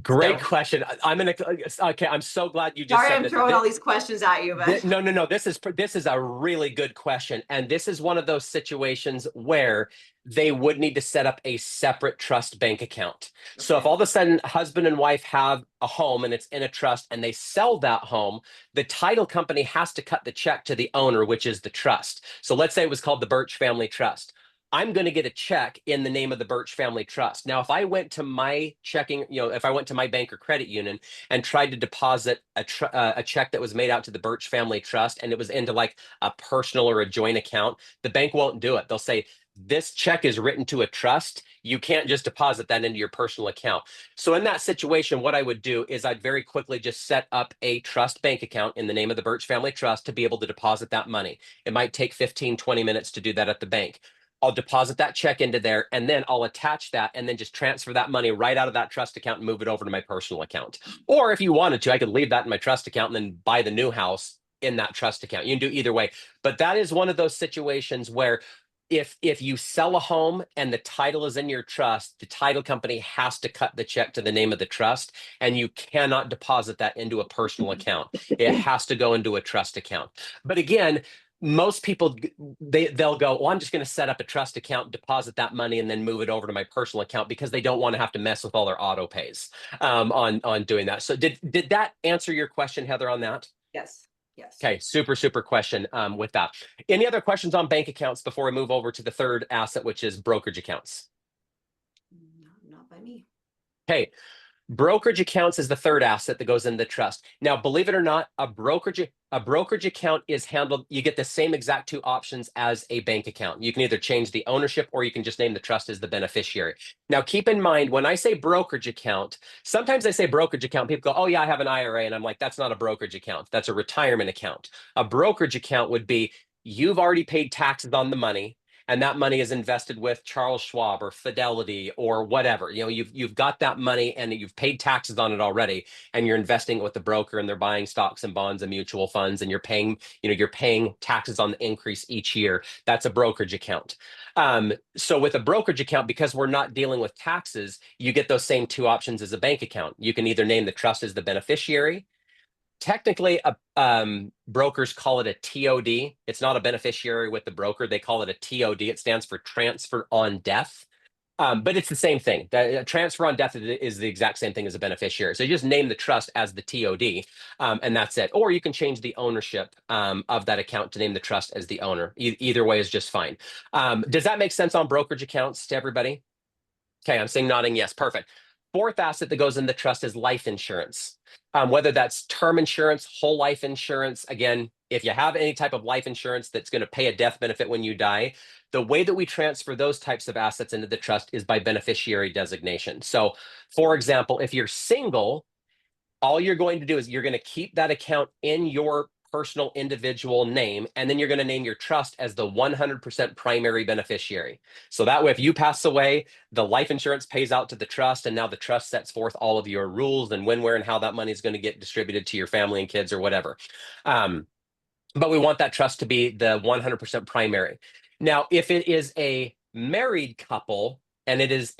Great question. Okay. I'm so glad you just sorry, said I'm that. throwing all these questions at you, but No. This is a really good question, and this is one of those situations where they would need to set up a separate trust bank account. So if Okay. all of a sudden husband and wife have a home and it's in a trust and they sell that home, the title company has to cut the check to the owner, which is the trust. So let's say it was called the Burch Family Trust. I'm going to get a check in the name of the Burch Family Trust. Now, if I went to my checking, if I went to my bank or credit union and tried to deposit a check that was made out to the Burch Family Trust and it was into like a personal or a joint account, the bank won't do it. They'll say, this check is written to a trust. You can't just deposit that into your personal account. So in that situation, what I would do is I'd very quickly just set up a trust bank account in the name of the Burch Family Trust to be able to deposit that money. It might take 15, 20 minutes to do that at the bank. I'll deposit that check into there and then I'll attach that and then just transfer that money right out of that trust account and move it over to my personal account. Or if you wanted to, I could leave that in my trust account and then buy the new house in that trust account. You can do either way. But that is one of those situations where if you sell a home and the title is in your trust, the title company has to cut the check to the name of the trust and you cannot deposit that into a personal account. It has to go into a trust account. But again, most people they'll go, well, I'm just going to set up a trust account, deposit that money, and then move it over to my personal account because they don't want to have to mess with all their auto pays on doing that. So did that answer your question, Heather, on that? yes. Okay, super question with that. Any other questions on bank accounts before we move over to the third asset, which is brokerage accounts? Not by me. Okay. Brokerage accounts is the third asset that goes in the trust. Now, believe it or not, a brokerage account is handled. You get the same exact two options as a bank account. You can either change the ownership or you can just name the trust as the beneficiary. Now, keep in mind, when I say brokerage account, sometimes I say brokerage account, people go, oh yeah, I have an IRA. And I'm like, that's not a brokerage account. That's a retirement account. A brokerage account would be, you've already paid taxes on the money, and that money is invested with Charles Schwab or Fidelity or whatever. You've got that money and you've paid taxes on it already, and you're investing with the broker and they're buying stocks and bonds and mutual funds, and you're paying taxes on the increase each year. That's a brokerage account. So with a brokerage account, because we're not dealing with taxes, you get those same two options as a bank account. You can either name the trust as the beneficiary. Technically, brokers call it a TOD. It's not a beneficiary with the broker. They call it a TOD. It stands for transfer on death. But it's the same thing. The transfer on death is the exact same thing as a beneficiary. So you just name the trust as the TOD, and that's it. Or you can change the ownership of that account to name the trust as the owner. Either way is just fine. Does that make sense on brokerage accounts to everybody? Okay, I'm saying nodding yes. Perfect. Fourth asset that goes in the trust is life insurance. Whether that's term insurance, whole life insurance. Again, if you have any type of life insurance that's going to pay a death benefit when you die, the way that we transfer those types of assets into the trust is by beneficiary designation. So, for example, if you're single, all you're going to do is you're going to keep that account in your personal individual name, and then you're going to name your trust as the 100% primary beneficiary. So that way, if you pass away, the life insurance pays out to the trust, and now the trust sets forth all of your rules and when, where, and how that money is going to get distributed to your family and kids or whatever. But we want that trust to be the 100% primary. Now, if it is a married couple, and it is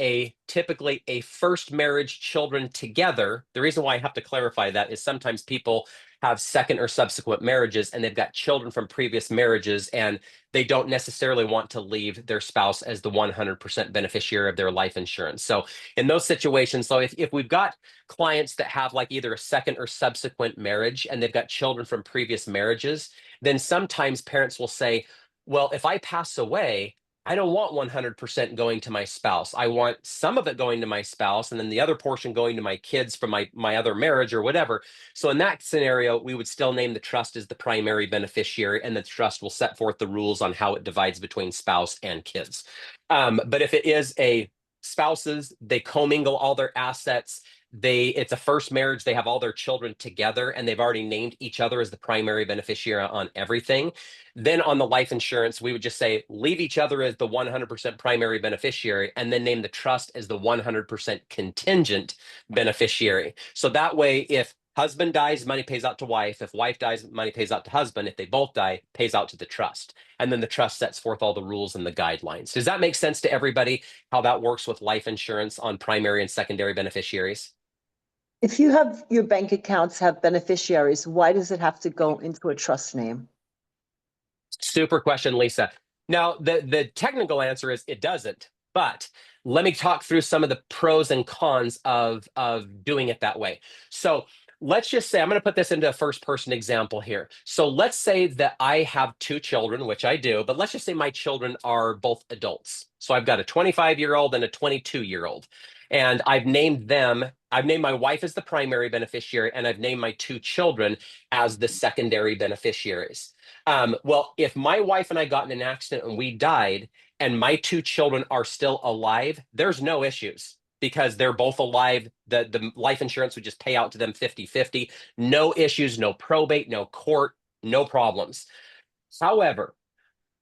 typically a first marriage, children together. The reason why I have to clarify that is sometimes people have second or subsequent marriages and they've got children from previous marriages, and they don't necessarily want to leave their spouse as the 100% beneficiary of their life insurance. So in those situations, so if we've got clients that have like either a second or subsequent marriage and they've got children from previous marriages, then sometimes parents will say, well, if I pass away, I don't want 100% going to my spouse. I want some of it going to my spouse and then the other portion going to my kids from my other marriage or whatever. So in that scenario, we would still name the trust as the primary beneficiary, and the trust will set forth the rules on how it divides between spouse and kids. But if it is a spouses, they commingle all their assets. It's a first marriage, they have all their children together, and they've already named each other as the primary beneficiary on everything. Then on the life insurance, we would just say leave each other as the 100% primary beneficiary, and then name the trust as the 100% contingent beneficiary. So that way, if husband dies, money pays out to wife. If wife dies, money pays out to husband. If they both die, pays out to the trust. And then the trust sets forth all the rules and the guidelines. Does that make sense to everybody, how that works with life insurance on primary and secondary beneficiaries? If you have your bank accounts have beneficiaries, why does it have to go into a trust name? Super question, Lisa. Now, the technical answer is it doesn't, but let me talk through some of the pros and cons of doing it that way. So let's just say, I'm going to put this into a first person example here. So let's say that I have two children, which I do, but let's just say my children are both adults. So I've got a 25-year-old and a 22-year-old. And I've named my wife as the primary beneficiary, and I've named my two children as the secondary beneficiaries. Well, if my wife and I got in an accident and we died, and my two children are still alive, there's no issues because they're both alive. The life insurance would just pay out to them 50-50. No issues, no probate, no court, no problems. However,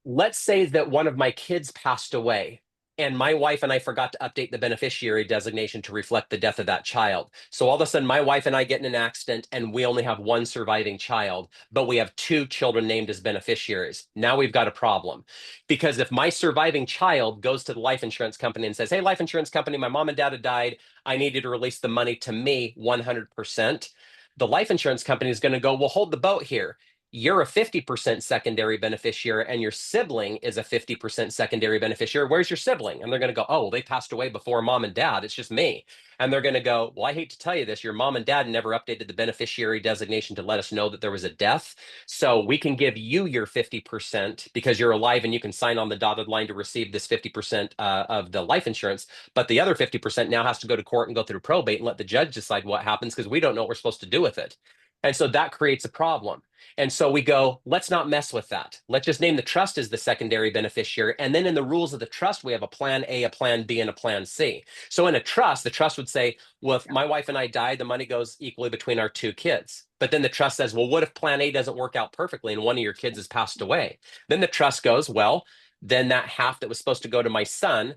let's say that one of my kids passed away and my wife and I forgot to update the beneficiary designation to reflect the death of that child. So all of a sudden, my wife and I get in an accident and we only have one surviving child, but we have two children named as beneficiaries. Now we've got a problem, because if my surviving child goes to the life insurance company and says, hey, life insurance company, my mom and dad have died, I need you to release the money to me 100%. The life insurance company is going to go, well, hold the boat here. You're a 50% secondary beneficiary and your sibling is a 50% secondary beneficiary. Where's your sibling? And they're going to go, oh, they passed away before mom and dad. It's just me. And they're going to go, well, I hate to tell you this. Your mom and dad never updated the beneficiary designation to let us know that there was a death. So we can give you your 50% because you're alive and you can sign on the dotted line to receive this 50% of the life insurance. But the other 50% now has to go to court and go through probate and let the judge decide what happens because we don't know what we're supposed to do with it. And so that creates a problem. And so we go, let's not mess with that. Let's just name the trust as the secondary beneficiary. And then in the rules of the trust, we have a plan A, a plan B, and a plan C. So in a trust, the trust would say, well, if my wife and I die, the money goes equally between our two kids. But then the trust says, well, what if plan A doesn't work out perfectly and one of your kids has passed away? Then the trust goes, well, then that half that was supposed to go to my son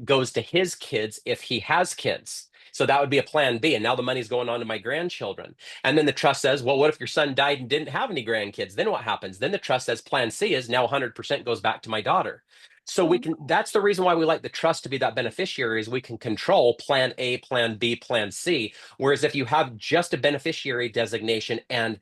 goes to his kids if he has kids. So that would be a plan B. And now the money's going on to my grandchildren. And then the trust says, well, what if your son died and didn't have any grandkids? Then what happens? Then the trust says plan C is now 100% goes back to my daughter. So we can, that's the reason why we like the trust to be that beneficiary, is we can control plan A, plan B, plan C. Whereas if you have just a beneficiary designation and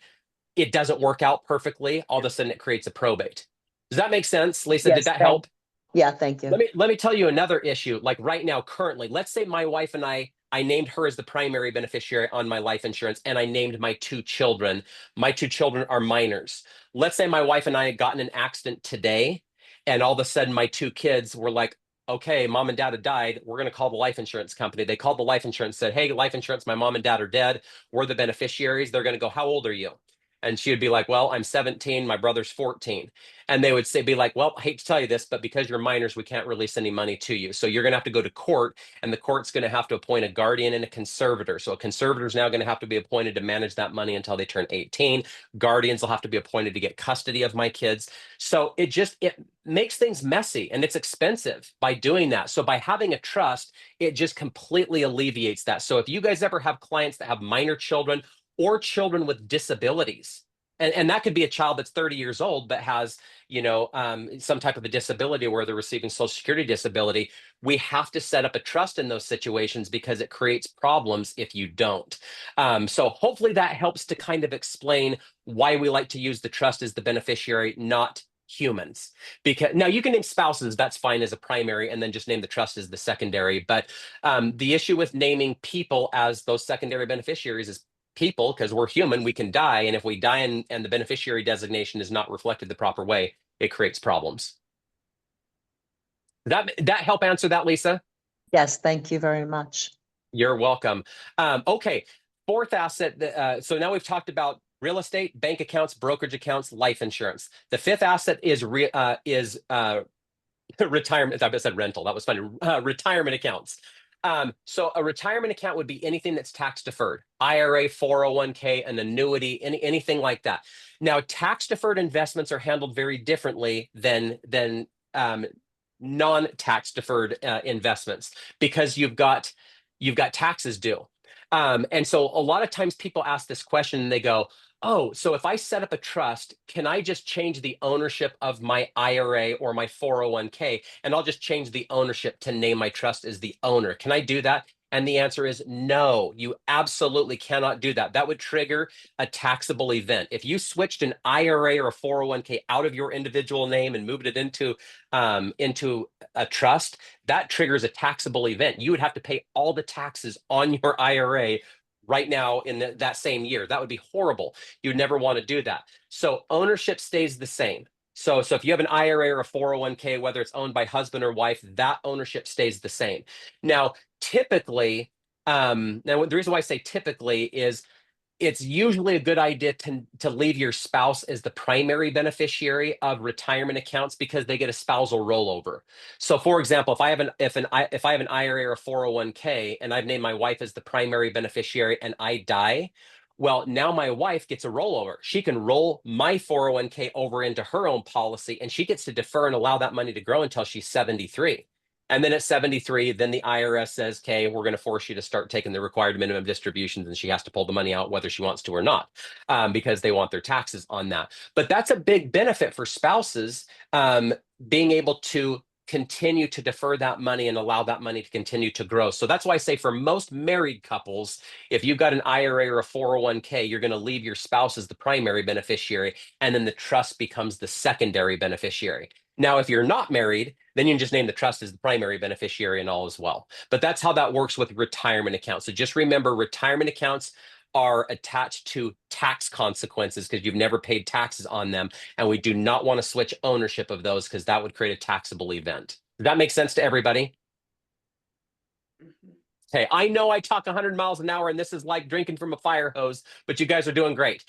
it doesn't work out perfectly, all of a sudden it creates a probate. Does that make sense, Lisa? Yes, did that help? Yeah, thank you. Let me tell you another issue. Like right now, currently, let's say my wife and I named her as the primary beneficiary on my life insurance, and I named my two children. My two children are minors. Let's say my wife and I had gotten in an accident today, and all of a sudden my two kids were like, okay, mom and dad have died. We're going to call the life insurance company. They called the life insurance, said, hey, life insurance, my mom and dad are dead. We're the beneficiaries. They're going to go, how old are you? And she would be like, well, I'm 17, my brother's 14. And they would be like, well, I hate to tell you this, but because you're minors, we can't release any money to you. So you're going to have to go to court, and the court's going to have to appoint a guardian and a conservator. So a conservator is now going to have to be appointed to manage that money until they turn 18. Guardians will have to be appointed to get custody of my kids. So it makes things messy, and it's expensive by doing that. So by having a trust, it just completely alleviates that. So if you guys ever have clients that have minor children or children with disabilities, And that could be a child that's 30 years old, but has, some type of a disability where they're receiving Social Security disability. We have to set up a trust in those situations because it creates problems if you don't. So hopefully that helps to kind of explain why we like to use the trust as the beneficiary, not humans. Because now you can name spouses, that's fine as a primary, and then just name the trust as the secondary. But the issue with naming people as those secondary beneficiaries is people, because we're human, we can die. And if we die and the beneficiary designation is not reflected the proper way, it creates problems. That help answer that, Lisa? Yes, thank you very much. You're welcome. Okay, fourth asset. So now we've talked about real estate, bank accounts, brokerage accounts, life insurance. The fifth asset is retirement. I said rental. That was funny. Retirement accounts. So a retirement account would be anything that's tax deferred, IRA, 401k, an annuity, anything like that. Now, tax deferred investments are handled very differently than non-tax deferred investments because you've got taxes due. And so a lot of times people ask this question and they go, oh, so if I set up a trust, can I just change the ownership of my IRA or my 401k and I'll just change the ownership to name my trust as the owner? Can I do that? And the answer is no, you absolutely cannot do that. That would trigger a taxable event. If you switched an IRA or a 401k out of your individual name and moved it into a trust, that triggers a taxable event. You would have to pay all the taxes on your IRA right now in that same year. That would be horrible. You'd never want to do that. So ownership stays the same. So if you have an IRA or a 401k, whether it's owned by husband or wife, that ownership stays the same. Now, typically, now the reason why I say typically is it's usually a good idea to leave your spouse as the primary beneficiary of retirement accounts because they get a spousal rollover. So, for example, if I have an IRA or a 401k and I've named my wife as the primary beneficiary and I die, well, now my wife gets a rollover. She can roll my 401k over into her own policy and she gets to defer and allow that money to grow until she's 73. And then at 73, then the IRS says, okay, we're going to force you to start taking the required minimum distributions, and she has to pull the money out whether she wants to or not, because they want their taxes on that. But that's a big benefit for spouses, being able to continue to defer that money and allow that money to continue to grow. So that's why I say for most married couples, if you've got an IRA or a 401k, you're going to leave your spouse as the primary beneficiary, and then the trust becomes the secondary beneficiary. Now, if you're not married, then you can just name the trust as the primary beneficiary and all as well. But that's how that works with retirement accounts. So just remember, retirement accounts are attached to tax consequences because you've never paid taxes on them. And we do not want to switch ownership of those because that would create a taxable event. Does that make sense to everybody? Okay, I know I talk 100 miles an hour and this is like drinking from a fire hose, but you guys are doing great.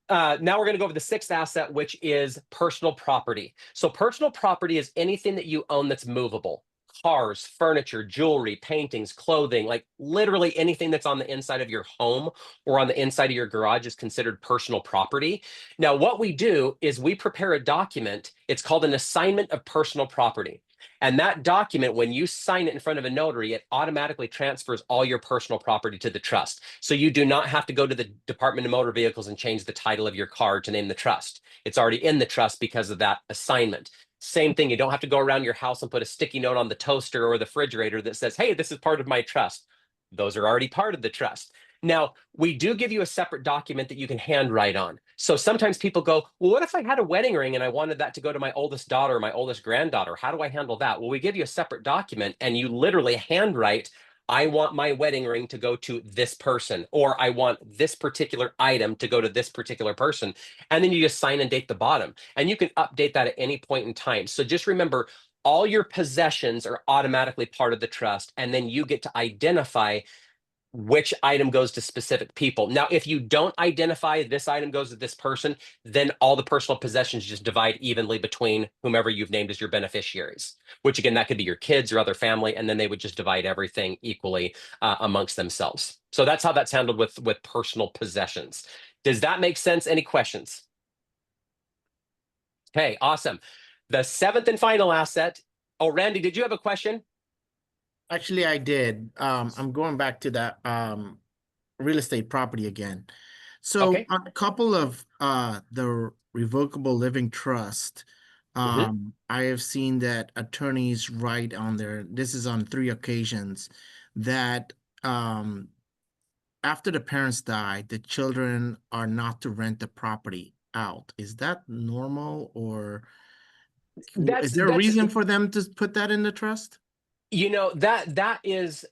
Now we're going to go over the sixth asset, which is personal property. So personal property is anything that you own that's movable. Cars, furniture, jewelry, paintings, clothing, like literally anything that's on the inside of your home or on the inside of your garage is considered personal property. Now, what we do is we prepare a document. It's called an assignment of personal property. And that document, when you sign it in front of a notary, it automatically transfers all your personal property to the trust. So you do not have to go to the Department of Motor Vehicles and change the title of your car to name the trust. It's already in the trust because of that assignment. Same thing, you don't have to go around your house and put a sticky note on the toaster or the refrigerator that says, hey, this is part of my trust. Those are already part of the trust. Now, we do give you a separate document that you can handwrite on. So sometimes people go, well, what if I had a wedding ring and I wanted that to go to my oldest daughter or my oldest granddaughter? How do I handle that? Well, we give you a separate document and you literally handwrite, I want my wedding ring to go to this person, or I want this particular item to go to this particular person. And then you just sign and date the bottom. And you can update that at any point in time. So just remember, all your possessions are automatically part of the trust. And then you get to identify which item goes to specific people. Now, if you don't identify this item goes to this person, then all the personal possessions just divide evenly between whomever you've named as your beneficiaries, which again, that could be your kids or other family, and then they would just divide everything equally amongst themselves. So that's how that's handled with personal possessions. Does that make sense? Any questions? Okay, awesome. The seventh and final asset. Oh, Randy, did you have a question? Actually, I did. I'm going back to that real estate property again. So Okay. a couple of the revocable living trust, Mhm. I have seen that attorneys write on their, this is on 3 occasions, that um after the parents die, the children are not to rent the property out. Is that normal, or is there a That's reason for them to put that in the trust? that is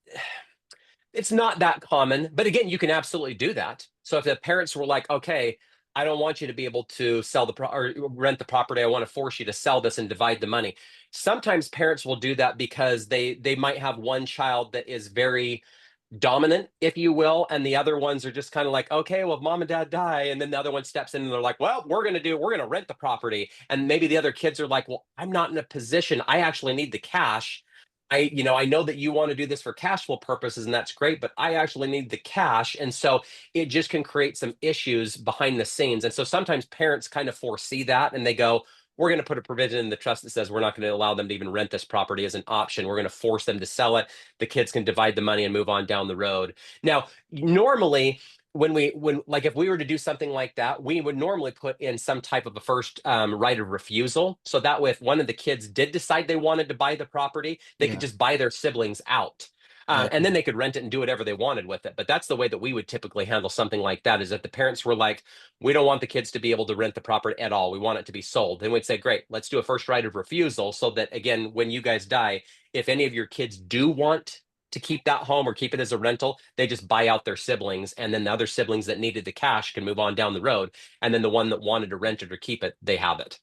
it's not that common, but again, you can absolutely do that. So if the parents were like, okay, I don't want you to be able to sell or rent the property, I want to force you to sell this and divide the money. Sometimes parents will do that because they might have one child that is very dominant, if you will, and the other ones are just kind of like, okay, well, if mom and dad die, and then the other one steps in and they're like, well, we're gonna rent the property, and maybe the other kids are like, well, I'm not in a position, I actually need the cash. I know that you want to do this for cash flow purposes, and that's great, but I actually need the cash. And so it just can create some issues behind the scenes. And so sometimes parents kind of foresee that and they go, we're going to put a provision in the trust that says we're not going to allow them to even rent this property as an option. We're going to force them to sell it. The kids can divide the money and move on down the road. Now, normally, when like if we were to do something like that, we would normally put in some type of a first right of refusal, so that way if one of the kids did decide they wanted to buy the property, they could Yeah, just buy their siblings out. And gotcha. then they could rent it and do whatever they wanted with it. But that's the way that we would typically handle something like that, is that the parents were like, we don't want the kids to be able to rent the property at all. We want it to be sold. Then we'd say, great, let's do a first right of refusal, so that, again, when you guys die, if any of your kids do want to keep that home or keep it as a rental, they just buy out their siblings. And then the other siblings that needed the cash can move on down the road. And then the one that wanted to rent it or keep it, they have it.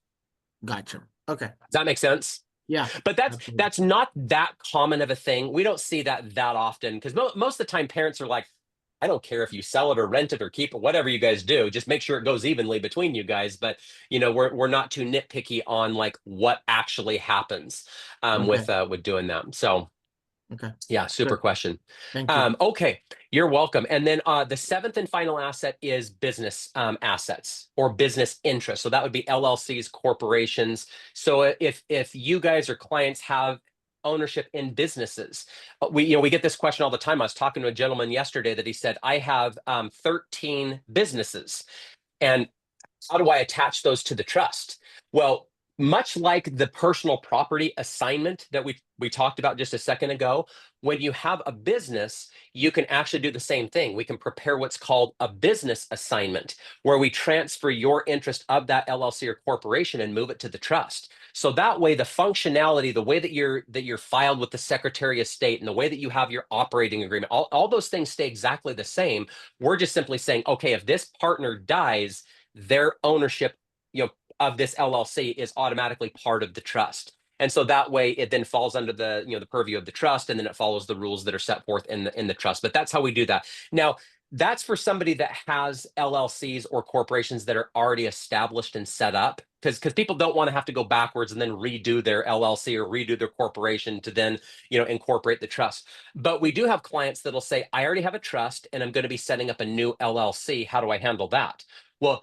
Gotcha. Okay. Does that make sense? Yeah, But that's absolutely. not that common of a thing. We don't see that often, because most of the time parents are like, I don't care if you sell it or rent it or keep it, whatever you guys do, just make sure it goes evenly between you guys. But we're not too nitpicky on like what actually happens Okay. with doing that. So Okay. yeah, super Good. question. Thank you. Okay, you're welcome. And then the seventh and final asset is business assets or business interests. So that would be LLCs, corporations. So if you guys or clients have ownership in businesses, we get this question all the time. I was talking to a gentleman yesterday that he said, I have 13 businesses, and how do I attach those to the trust? Well, much like the personal property assignment that we talked about just a second ago, when you have a business, you can actually do the same thing. We can prepare what's called a business assignment, where we transfer your interest of that LLC or corporation and move it to the trust. So that way, the functionality, the way that you're filed with the Secretary of State, and the way that you have your operating agreement, all those things stay exactly the same. We're just simply saying, okay, if this partner dies, their ownership, of this LLC is automatically part of the trust. And so that way it then falls under the purview of the trust, and then it follows the rules that are set forth in the trust. But that's how we do that. Now, that's for somebody that has LLCs or corporations that are already established and set up, because people don't want to have to go backwards and then redo their LLC or redo their corporation to then incorporate the trust. But we do have clients that'll say, I already have a trust and I'm going to be setting up a new LLC. How do I handle that? Well,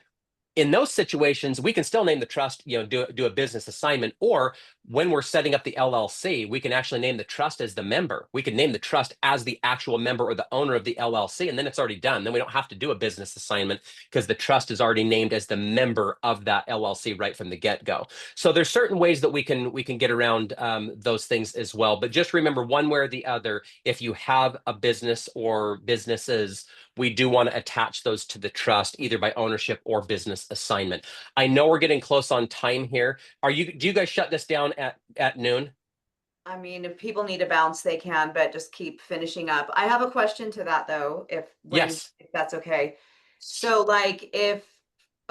in those situations, we can still name the trust, do a business assignment, or when we're setting up the LLC, we can actually name the trust as the member. We can name the trust as the actual member or the owner of the LLC, and then it's already done. Then we don't have to do a business assignment, because the trust is already named as the member of that LLC right from the get-go. So there's certain ways that we can get around those things as well. But just remember, one way or the other, if you have a business or businesses, we do want to attach those to the trust, either by ownership or business assignment. I know we're getting close on time here. Do you guys shut this down at noon? I mean, if people need to bounce, they can, but just keep finishing up. I have a question to that though, Yes. if that's okay. So like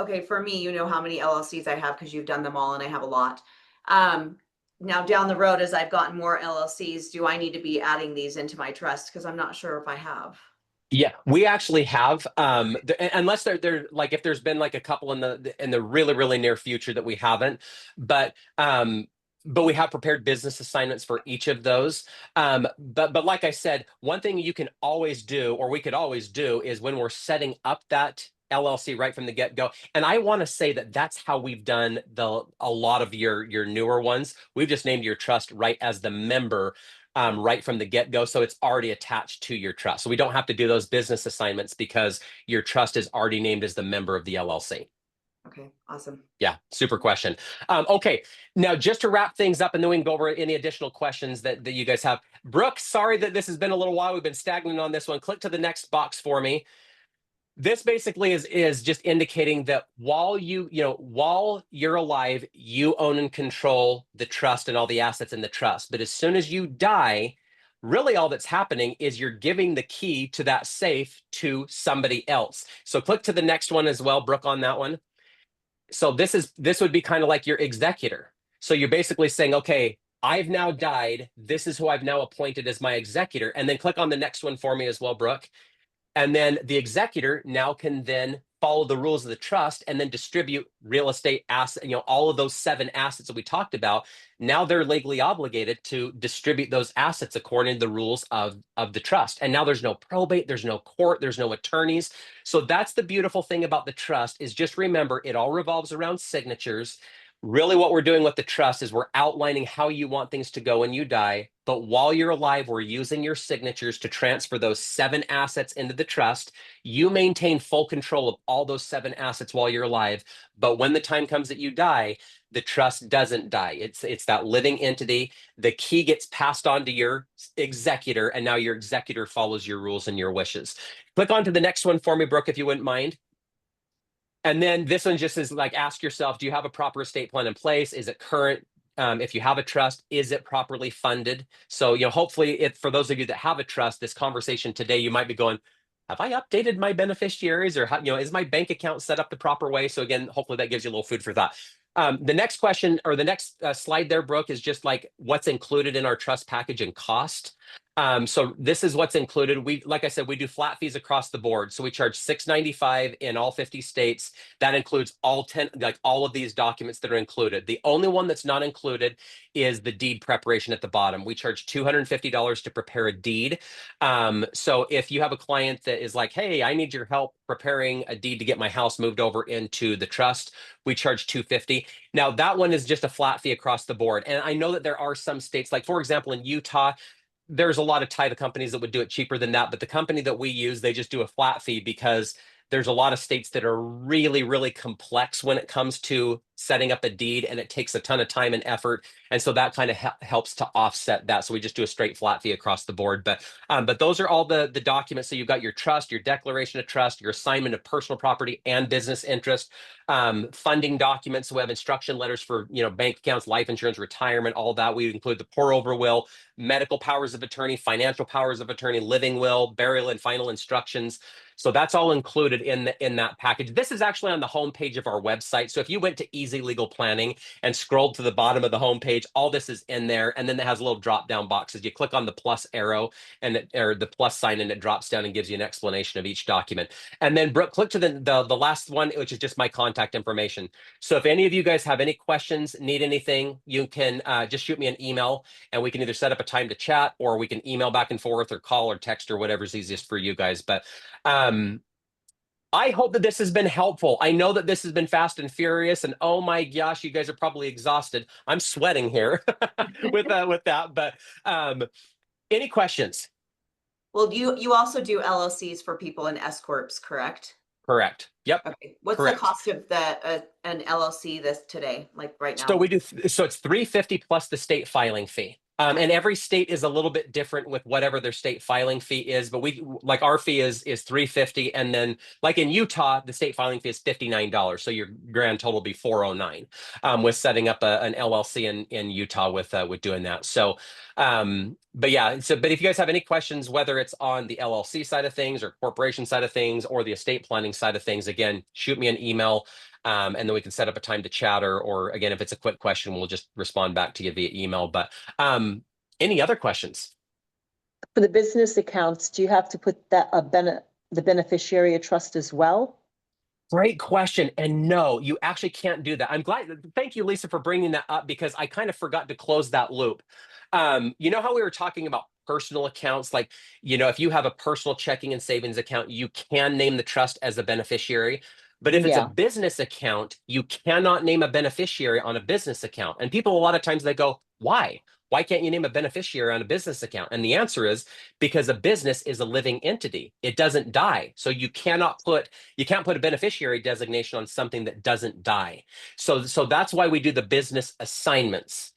okay, for me, you know how many LLCs I have because you've done them all and I have a lot. Now down the road, as I've gotten more LLCs, do I need to be adding these into my trust? Because I'm not sure if I have. Yeah, we actually have, unless they're like, if there's been like a couple in the really, really near future that we haven't, but we have prepared business assignments for each of those. But like I said, one thing you can always do, or we could always do, is when we're setting up that LLC right from the get-go. And I want to say that that's how we've done a lot of your newer ones. We've just named your trust right as the member right from the get-go. So it's already attached to your trust. So we don't have to do those business assignments because your trust is already named as the member of the LLC. Okay, awesome. Yeah, super question. Okay, now just to wrap things up, and then we can go over any additional questions that you guys have. Brooke, sorry that this has been a little while. We've been stagnant on this one. Click to the next box for me. This basically is just indicating that while while you're alive, you own and control the trust and all the assets in the trust. But as soon as you die, really all that's happening is you're giving the key to that safe to somebody else. So click to the next one as well, Brooke, on that one. So this would be kind of like your executor. So you're basically saying, okay, I've now died. This is who I've now appointed as my executor. And then click on the next one for me as well, Brooke. And then the executor now can then follow the rules of the trust and then distribute real estate assets, all of those 7 assets that we talked about. Now they're legally obligated to distribute those assets according to the rules of the trust. And now there's no probate, there's no court, there's no attorneys. So that's the beautiful thing about the trust is just remember, it all revolves around signatures. Really what we're doing with the trust is we're outlining how you want things to go when you die. But while you're alive, we're using your signatures to transfer those 7 assets into the trust. You maintain full control of all those 7 assets while you're alive. But when the time comes that you die, the trust doesn't die. It's that living entity. The key gets passed on to your executor, and now your executor follows your rules and your wishes. Click on to the next one for me, Brooke, if you wouldn't mind. And then this one just is like, ask yourself, do you have a proper estate plan in place? Is it current? If you have a trust, is it properly funded? So, hopefully for those of you that have a trust, this conversation today, you might be going, have I updated my beneficiaries or, is my bank account set up the proper way? So again, hopefully that gives you a little food for thought. The next question or the next slide there, Brooke, is just like what's included in our trust package and cost. So this is what's included. Like I said, we do flat fees across the board. So we charge $6.95 in all 50 states. That includes all of these documents that are included. The only one that's not included is the deed preparation at the bottom. We charge $250 to prepare a deed. So if you have a client that is like, hey, I need your help preparing a deed to get my house moved over into the trust, we charge $250. Now that one is just a flat fee across the board. And I know that there are some states, like for example, in Utah, there's a lot of title companies that would do it cheaper than that. But the company that we use, they just do a flat fee because there's a lot of states that are really, really complex when it comes to setting up a deed, and it takes a ton of time and effort. And so that kind of helps to offset that. So we just do a straight flat fee across the board. But those are all the documents. So you've got your trust, your declaration of trust, your assignment of personal property and business interest, funding documents. So we have instruction letters for, bank accounts, life insurance, retirement, all that. We include the pour over will, medical powers of attorney, financial powers of attorney, living will, burial and final instructions. So that's all included in that package. This is actually on the homepage of our website. So if you went to Easy Legal Planning and scrolled to the bottom of the homepage, all this is in there. And then it has little drop down boxes. You click on the plus arrow or the plus sign, and it drops down and gives you an explanation of each document. And then Brooke, click to the last one, which is just my contact information. So if any of you guys have any questions, need anything, you can just shoot me an email, and we can either set up a time to chat, or we can email back and forth or call or text or whatever's easiest for you guys. But I hope that this has been helpful. I know that this has been fast and furious, and oh my gosh, you guys are probably exhausted. I'm sweating here with that. But any questions? Well, you also do LLCs for people in S corps, correct? Correct. Yep. Okay. What's Correct. the cost of an LLC today, like right now? So it's $350 plus the state filing fee. And every state is a little bit different with whatever their state filing fee is, but our fee is $350, and then like in Utah, the state filing fee is $59. So your grand total will be $409 with setting up an LLC in Utah with doing that. So, but if you guys have any questions, whether it's on the LLC side of things or corporation side of things or the estate planning side of things, again, shoot me an email. And then we can set up a time to chat, or again, if it's a quick question, we'll just respond back to you via email. But any other questions? For the business accounts, do you have to put that the beneficiary of trust as well? Great question. And no, you actually can't do that. I'm glad. Thank you, Lisa, for bringing that up, because I kind of forgot to close that loop. You know how we were talking about personal accounts, like, if you have a personal checking and savings account, you can name the trust as a beneficiary. But if it's a Yeah. business account, you cannot name a beneficiary on a business account. And people, a lot of times they go, why? Why can't you name a beneficiary on a business account? And the answer is because a business is a living entity. It doesn't die. So you can't put a beneficiary designation on something that doesn't die. So that's why we do the business assignments.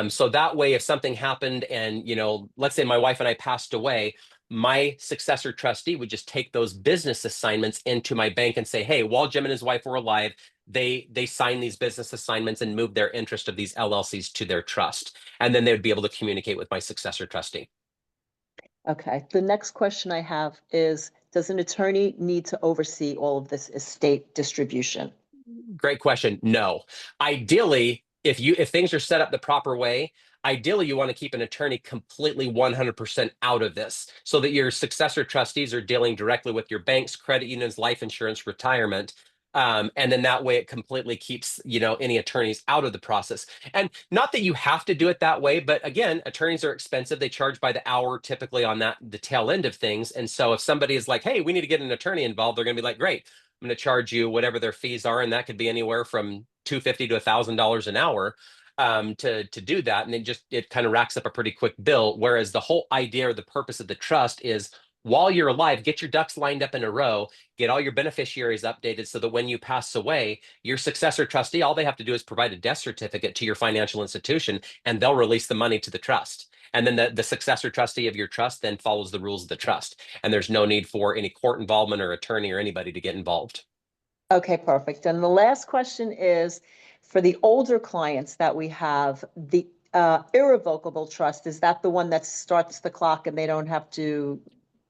So that way, if something happened and, let's say my wife and I passed away, my successor trustee would just take those business assignments into my bank and say, hey, while Jim and his wife were alive, they signed these business assignments and moved their interest of these LLCs to their trust. And then they would be able to communicate with my successor trustee. Okay. The next question I have is, does an attorney need to oversee all of this estate distribution? Great question. No. Ideally, if things are set up the proper way, ideally you want to keep an attorney completely 100% out of this so that your successor trustees are dealing directly with your banks, credit unions, life insurance, retirement. And then that way it completely keeps, any attorneys out of the process. And not that you have to do it that way, but again, attorneys are expensive. They charge by the hour typically on the tail end of things. And so if somebody is like, hey, we need to get an attorney involved, they're going to be like, great, I'm going to charge you whatever their fees are, and that could be anywhere from $250 to $1,000 an hour to do that, and it kind of racks up a pretty quick bill. Whereas the whole idea or the purpose of the trust is, while you're alive, get your ducks lined up in a row, get all your beneficiaries updated so that when you pass away, your successor trustee, all they have to do is provide a death certificate to your financial institution, and they'll release the money to the trust. And then the successor trustee of your trust then follows the rules of the trust. And there's no need for any court involvement or attorney or anybody to get involved. Okay, perfect. And the last question is, for the older clients that we have, the irrevocable trust, is that the one that starts the clock and they don't have to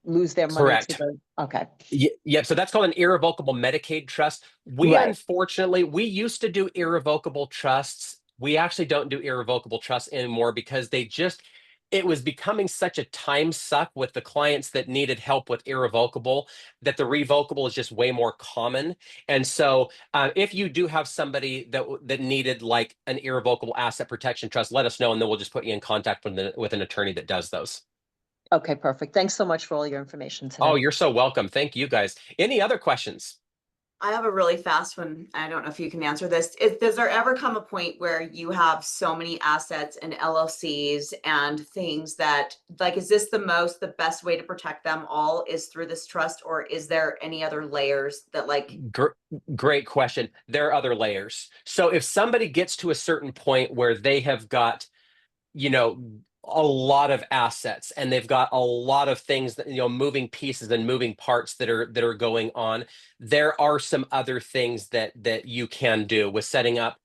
lose their money to Correct. the, okay. Yep. So that's called an irrevocable Medicaid trust. Right. Unfortunately, we used to do irrevocable trusts. We actually don't do irrevocable trusts anymore because it was becoming such a time suck with the clients that needed help with irrevocable that the revocable is just way more common. And so if you do have somebody that needed like an irrevocable asset protection trust, let us know, and then we'll just put you in contact with an attorney that does those. Okay, perfect. Thanks so much for all your information today. Oh, you're so welcome. Thank you, guys. Any other questions? I have a really fast one. I don't know if you can answer this. Does there ever come a point where you have so many assets and LLCs and things that, like, is this the best way to protect them all is through this trust, or is there any other layers that, like? Great question. There are other layers. So if somebody gets to a certain point where they have got, a lot of assets and they've got a lot of things that, moving pieces and moving parts that are going on, there are some other things that you can do with setting up,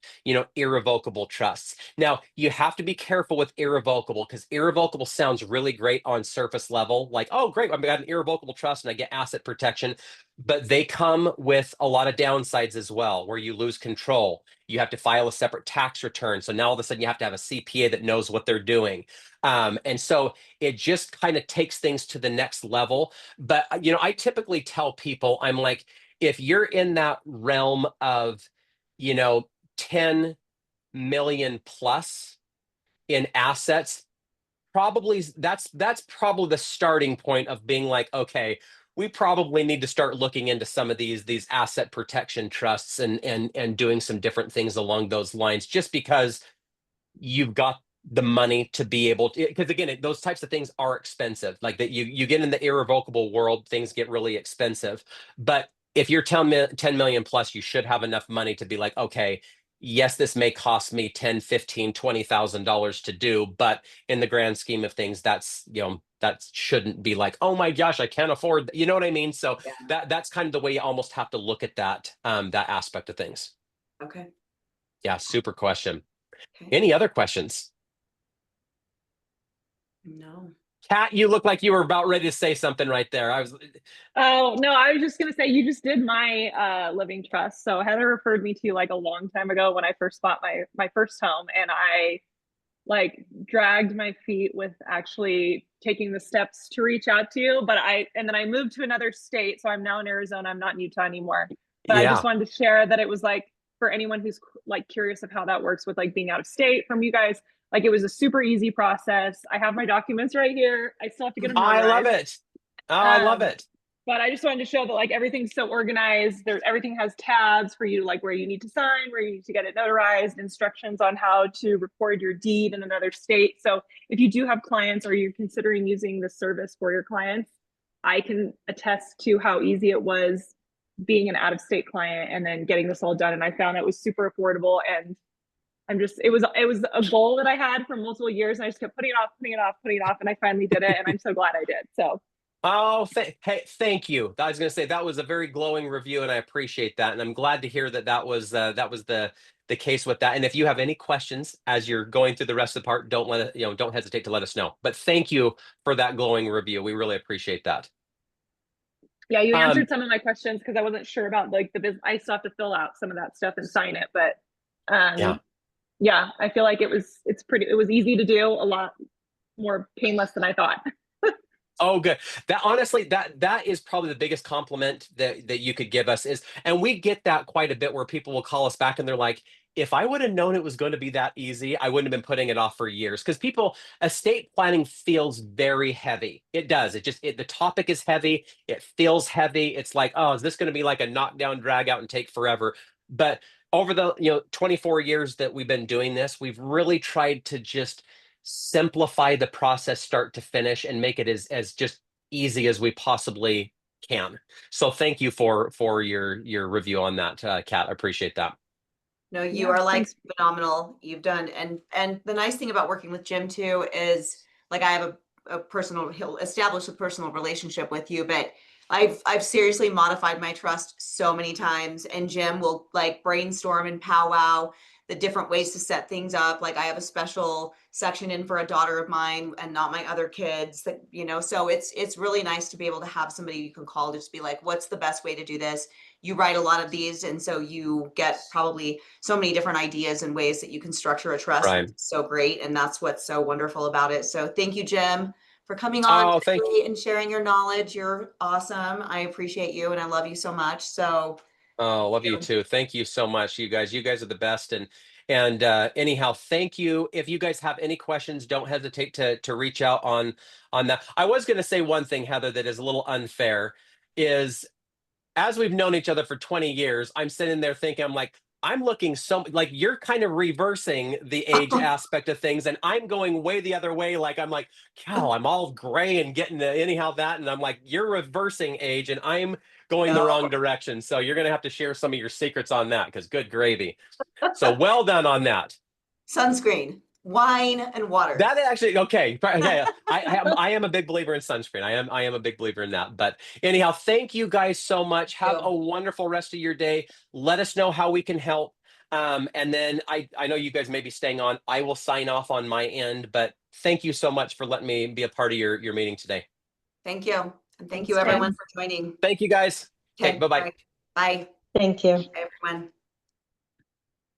irrevocable trusts. Now, you have to be careful with irrevocable, because irrevocable sounds really great on surface level, like, oh great, I've got an irrevocable trust and I get asset protection. But they come with a lot of downsides as well, where you lose control. You have to file a separate tax return. So now all of a sudden you have to have a CPA that knows what they're doing. And so it just kind of takes things to the next level. But, I typically tell people, I'm like, if you're in that realm of, 10 million plus in assets, that's probably the starting point of being like, okay, we probably need to start looking into some of these asset protection trusts and doing some different things along those lines, just because you've got the money to be able to, because again, those types of things are expensive. Like that you get in the irrevocable world, things get really expensive. But if you're 10 million plus, you should have enough money to be like, okay, yes, this may cost me 10, 15, $20,000 to do, but in the grand scheme of things, that's, that shouldn't be like, oh my gosh, I can't afford, you know what I mean? So Yeah. that's kind of the way you almost have to look at that aspect of things. Okay. Yeah, super question. Okay. Any other questions? No. Kat, you look like you were about ready to say something right there. Oh, no, I was just going to say, you just did my living trust. So Heather referred me to you like a long time ago when I first bought my first home, and I like dragged my feet with actually taking the steps to reach out to you. But then I moved to another state. So I'm now in Arizona. I'm not in Utah anymore. But I just wanted to share that it was like, for anyone who's like curious of how that works with like being out of state from you guys, Like it was a super easy process. I have my documents right here. I still have to get them I love notarized. it. Oh, I love Um, it. But I just wanted to show that like everything's so organized. Everything has tabs for you to like where you need to sign, where you need to get it notarized, instructions on how to record your deed in another state. So if you do have clients or you're considering using this service for your clients, I can attest to how easy it was being an out-of-state client and then getting this all done. And I found it was super affordable, and it was a goal that I had for multiple years, and I just kept putting it off, and I finally did it, and I'm so glad I did. So Oh, hey, thank you. I was going to say that was a very glowing review, and I appreciate that. And I'm glad to hear that that was the case with that. And if you have any questions as you're going through the rest of the part, don't hesitate to let us know. But thank you for that glowing review. We really appreciate that. yeah, you answered some of my questions because I wasn't sure about like the business. I still have to fill out some of that stuff and sign it, but yeah, I feel like it was easy to do, a lot more painless than I thought. Oh, good. That honestly, that is probably the biggest compliment that you could give us is, and we get that quite a bit where people will call us back and they're like, if I would have known it was going to be that easy, I wouldn't have been putting it off for years. Because estate planning feels very heavy. It does. The topic is heavy. It feels heavy. It's like, oh, is this going to be like a knockdown, drag out and take forever? But over the 24 years that we've been doing this, we've really tried to just simplify the process start to finish and make it as just easy as we possibly can. So thank you for your review on that, Kat. I appreciate that. No, you Yeah, are like thanks. phenomenal. You've done, and the nice thing about working with Jim too is like I have he'll establish a personal relationship with you, but I've seriously modified my trust so many times, and Jim will like brainstorm and powwow the different ways to set things up. Like I have a special section in for a daughter of mine and not my other kids that, so it's really nice to be able to have somebody you can call to just be like, what's the best way to do this? You write a lot of these, and so you get probably so many different ideas and ways that you can structure a trust. Right. Which is so great, and that's what's so wonderful about it. So thank you, Jim, for coming on Oh, today and sharing your knowledge. You're awesome. I appreciate you, and I love you so much. So Oh, love you too. Thank you so much, you guys. You guys are the best. And anyhow, thank you. If you guys have any questions, don't hesitate to reach out on that. I was going to say one thing, Heather, that is a little unfair, is as we've known each other for 20 years, I'm sitting there thinking, I'm looking so like you're kind of reversing the age aspect of things, and I'm going way the other way. Like I'm like, Cal, I'm all gray and getting to anyhow that, and I'm like, you're reversing age, and I'm going the wrong direction. So you're gonna have to share some of your secrets on that, because good gravy. So well done on that. sunscreen, wine, and water. That actually okay. Yeah, I am a big believer in sunscreen. I am a big believer in that. But anyhow, thank you guys so much. Have a wonderful rest of your day. Let us know how we can help. And then I know you guys may be staying on. I will sign off on my end. But thank you so much for letting me be a part of your meeting today. Thank you, and thank Thanks, you everyone Jim. for joining. Thank you guys. Okay, bye-bye. Bye. Thank you. Bye, everyone.